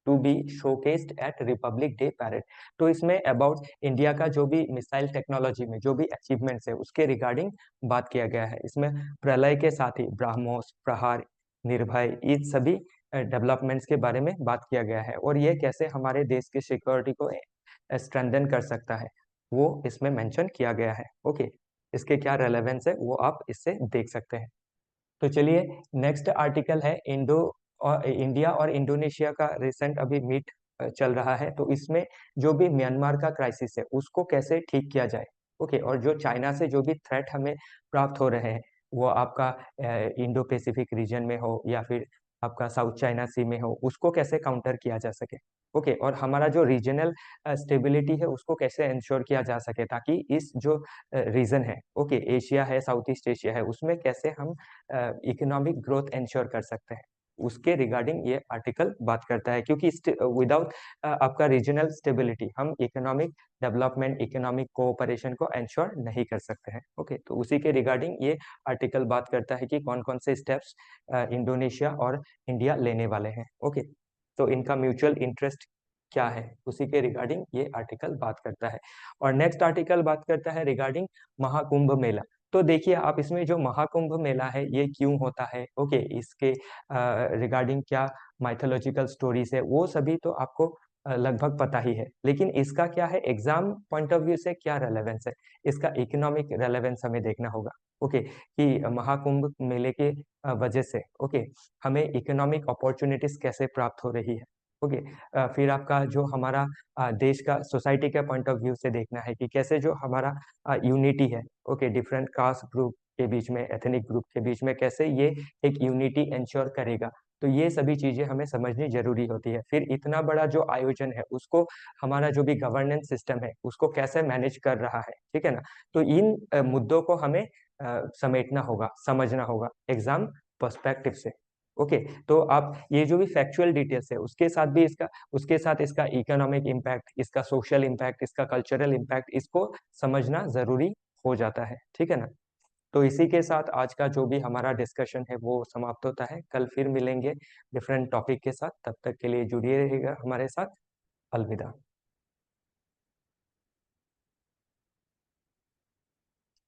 A: to be showcased at republic day parade. तो इसमें अबाउट इंडिया का जो भी मिसाइल टेक्नोलॉजी में जो भी अचीवमेंट्स है उसके रिगार्डिंग बात किया गया है। इसमें प्रलय के साथ ही ब्रह्मोस, प्रहार, निर्भय, इन सभी डेवलपमेंट्स के बारे में बात किया गया है, और ये कैसे हमारे देश की सिक्योरिटी को स्ट्रेंथन कर सकता है वो इसमें मेंशन किया गया है, ओके। इसके क्या रेलेवेंस है वो आप इससे देख सकते हैं। तो चलिए नेक्स्ट आर्टिकल है इंडो और इंडिया और इंडोनेशिया का रिसेंट अभी मीट चल रहा है। तो इसमें जो भी म्यांमार का क्राइसिस है उसको कैसे ठीक किया जाए, ओके, और जो चाइना से जो भी थ्रेट हमें प्राप्त हो रहे हैं, वो आपका इंडो पैसिफिक रीजन में हो या फिर आपका साउथ चाइना सी में हो, उसको कैसे काउंटर किया जा सके, ओके, और हमारा जो रीजनल स्टेबिलिटी है उसको कैसे इंश्योर किया जा सके, ताकि इस जो रीजन है, ओके, एशिया है, साउथ ईस्ट एशिया है, उसमें कैसे हम इकोनॉमिक ग्रोथ इंश्योर कर सकते हैं, उसके रिगार्डिंग ये आर्टिकल बात करता है। क्योंकि विदाउट आपका रीजनल स्टेबिलिटी हम इकोनॉमिक डेवलपमेंट, इकोनॉमिक कोऑपरेशन को इंश्योर नहीं कर सकते हैं, ओके। तो उसी के रिगार्डिंग ये आर्टिकल बात करता है कि कौन कौन से स्टेप्स इंडोनेशिया और इंडिया लेने वाले हैं, ओके, तो इनका म्यूचुअल इंटरेस्ट क्या है, उसी के रिगार्डिंग ये आर्टिकल बात करता है। और नेक्स्ट आर्टिकल बात करता है रिगार्डिंग महाकुंभ मेला। तो देखिए आप इसमें जो महाकुंभ मेला है ये क्यों होता है, ओके, इसके रिगार्डिंग क्या माइथोलॉजिकल स्टोरीज है, वो सभी तो आपको लगभग पता ही है। लेकिन इसका क्या है, एग्जाम पॉइंट ऑफ व्यू से क्या रेलेवेंस है, इसका इकोनॉमिक रेलेवेंस हमें देखना होगा, ओके, कि महाकुंभ मेले के वजह से, ओके, हमें इकोनॉमिक अपॉर्चुनिटीज कैसे प्राप्त हो रही है, ओके। फिर आपका जो हमारा देश का सोसाइटी के पॉइंट ऑफ व्यू से देखना है कि कैसे जो हमारा यूनिटी है, ओके, डिफरेंट कास्ट ग्रुप के बीच में, एथनिक ग्रुप के बीच में कैसे ये एक यूनिटी इंश्योर करेगा। तो ये सभी चीजें हमें समझनी जरूरी होती है। फिर इतना बड़ा जो आयोजन है उसको, हमारा जो भी गवर्नेंस सिस्टम है उसको कैसे मैनेज कर रहा है, ठीक है ना। तो इन मुद्दों को हमें समेटना होगा, समझना होगा एग्जाम पर्सपेक्टिव से, ओके। तो आप ये जो भी फैक्चुअल डिटेल्स है उसके साथ भी इसका, उसके साथ इसका इकोनॉमिक इम्पैक्ट, इसका सोशल इम्पैक्ट, इसका कल्चरल इम्पैक्ट, इसको समझना जरूरी हो जाता है, ठीक है ना। तो इसी के साथ आज का जो भी हमारा डिस्कशन है वो समाप्त होता है। कल फिर मिलेंगे डिफरेंट टॉपिक के साथ, तब तक के लिए जुड़िए रहिएगा हमारे साथ। अलविदा।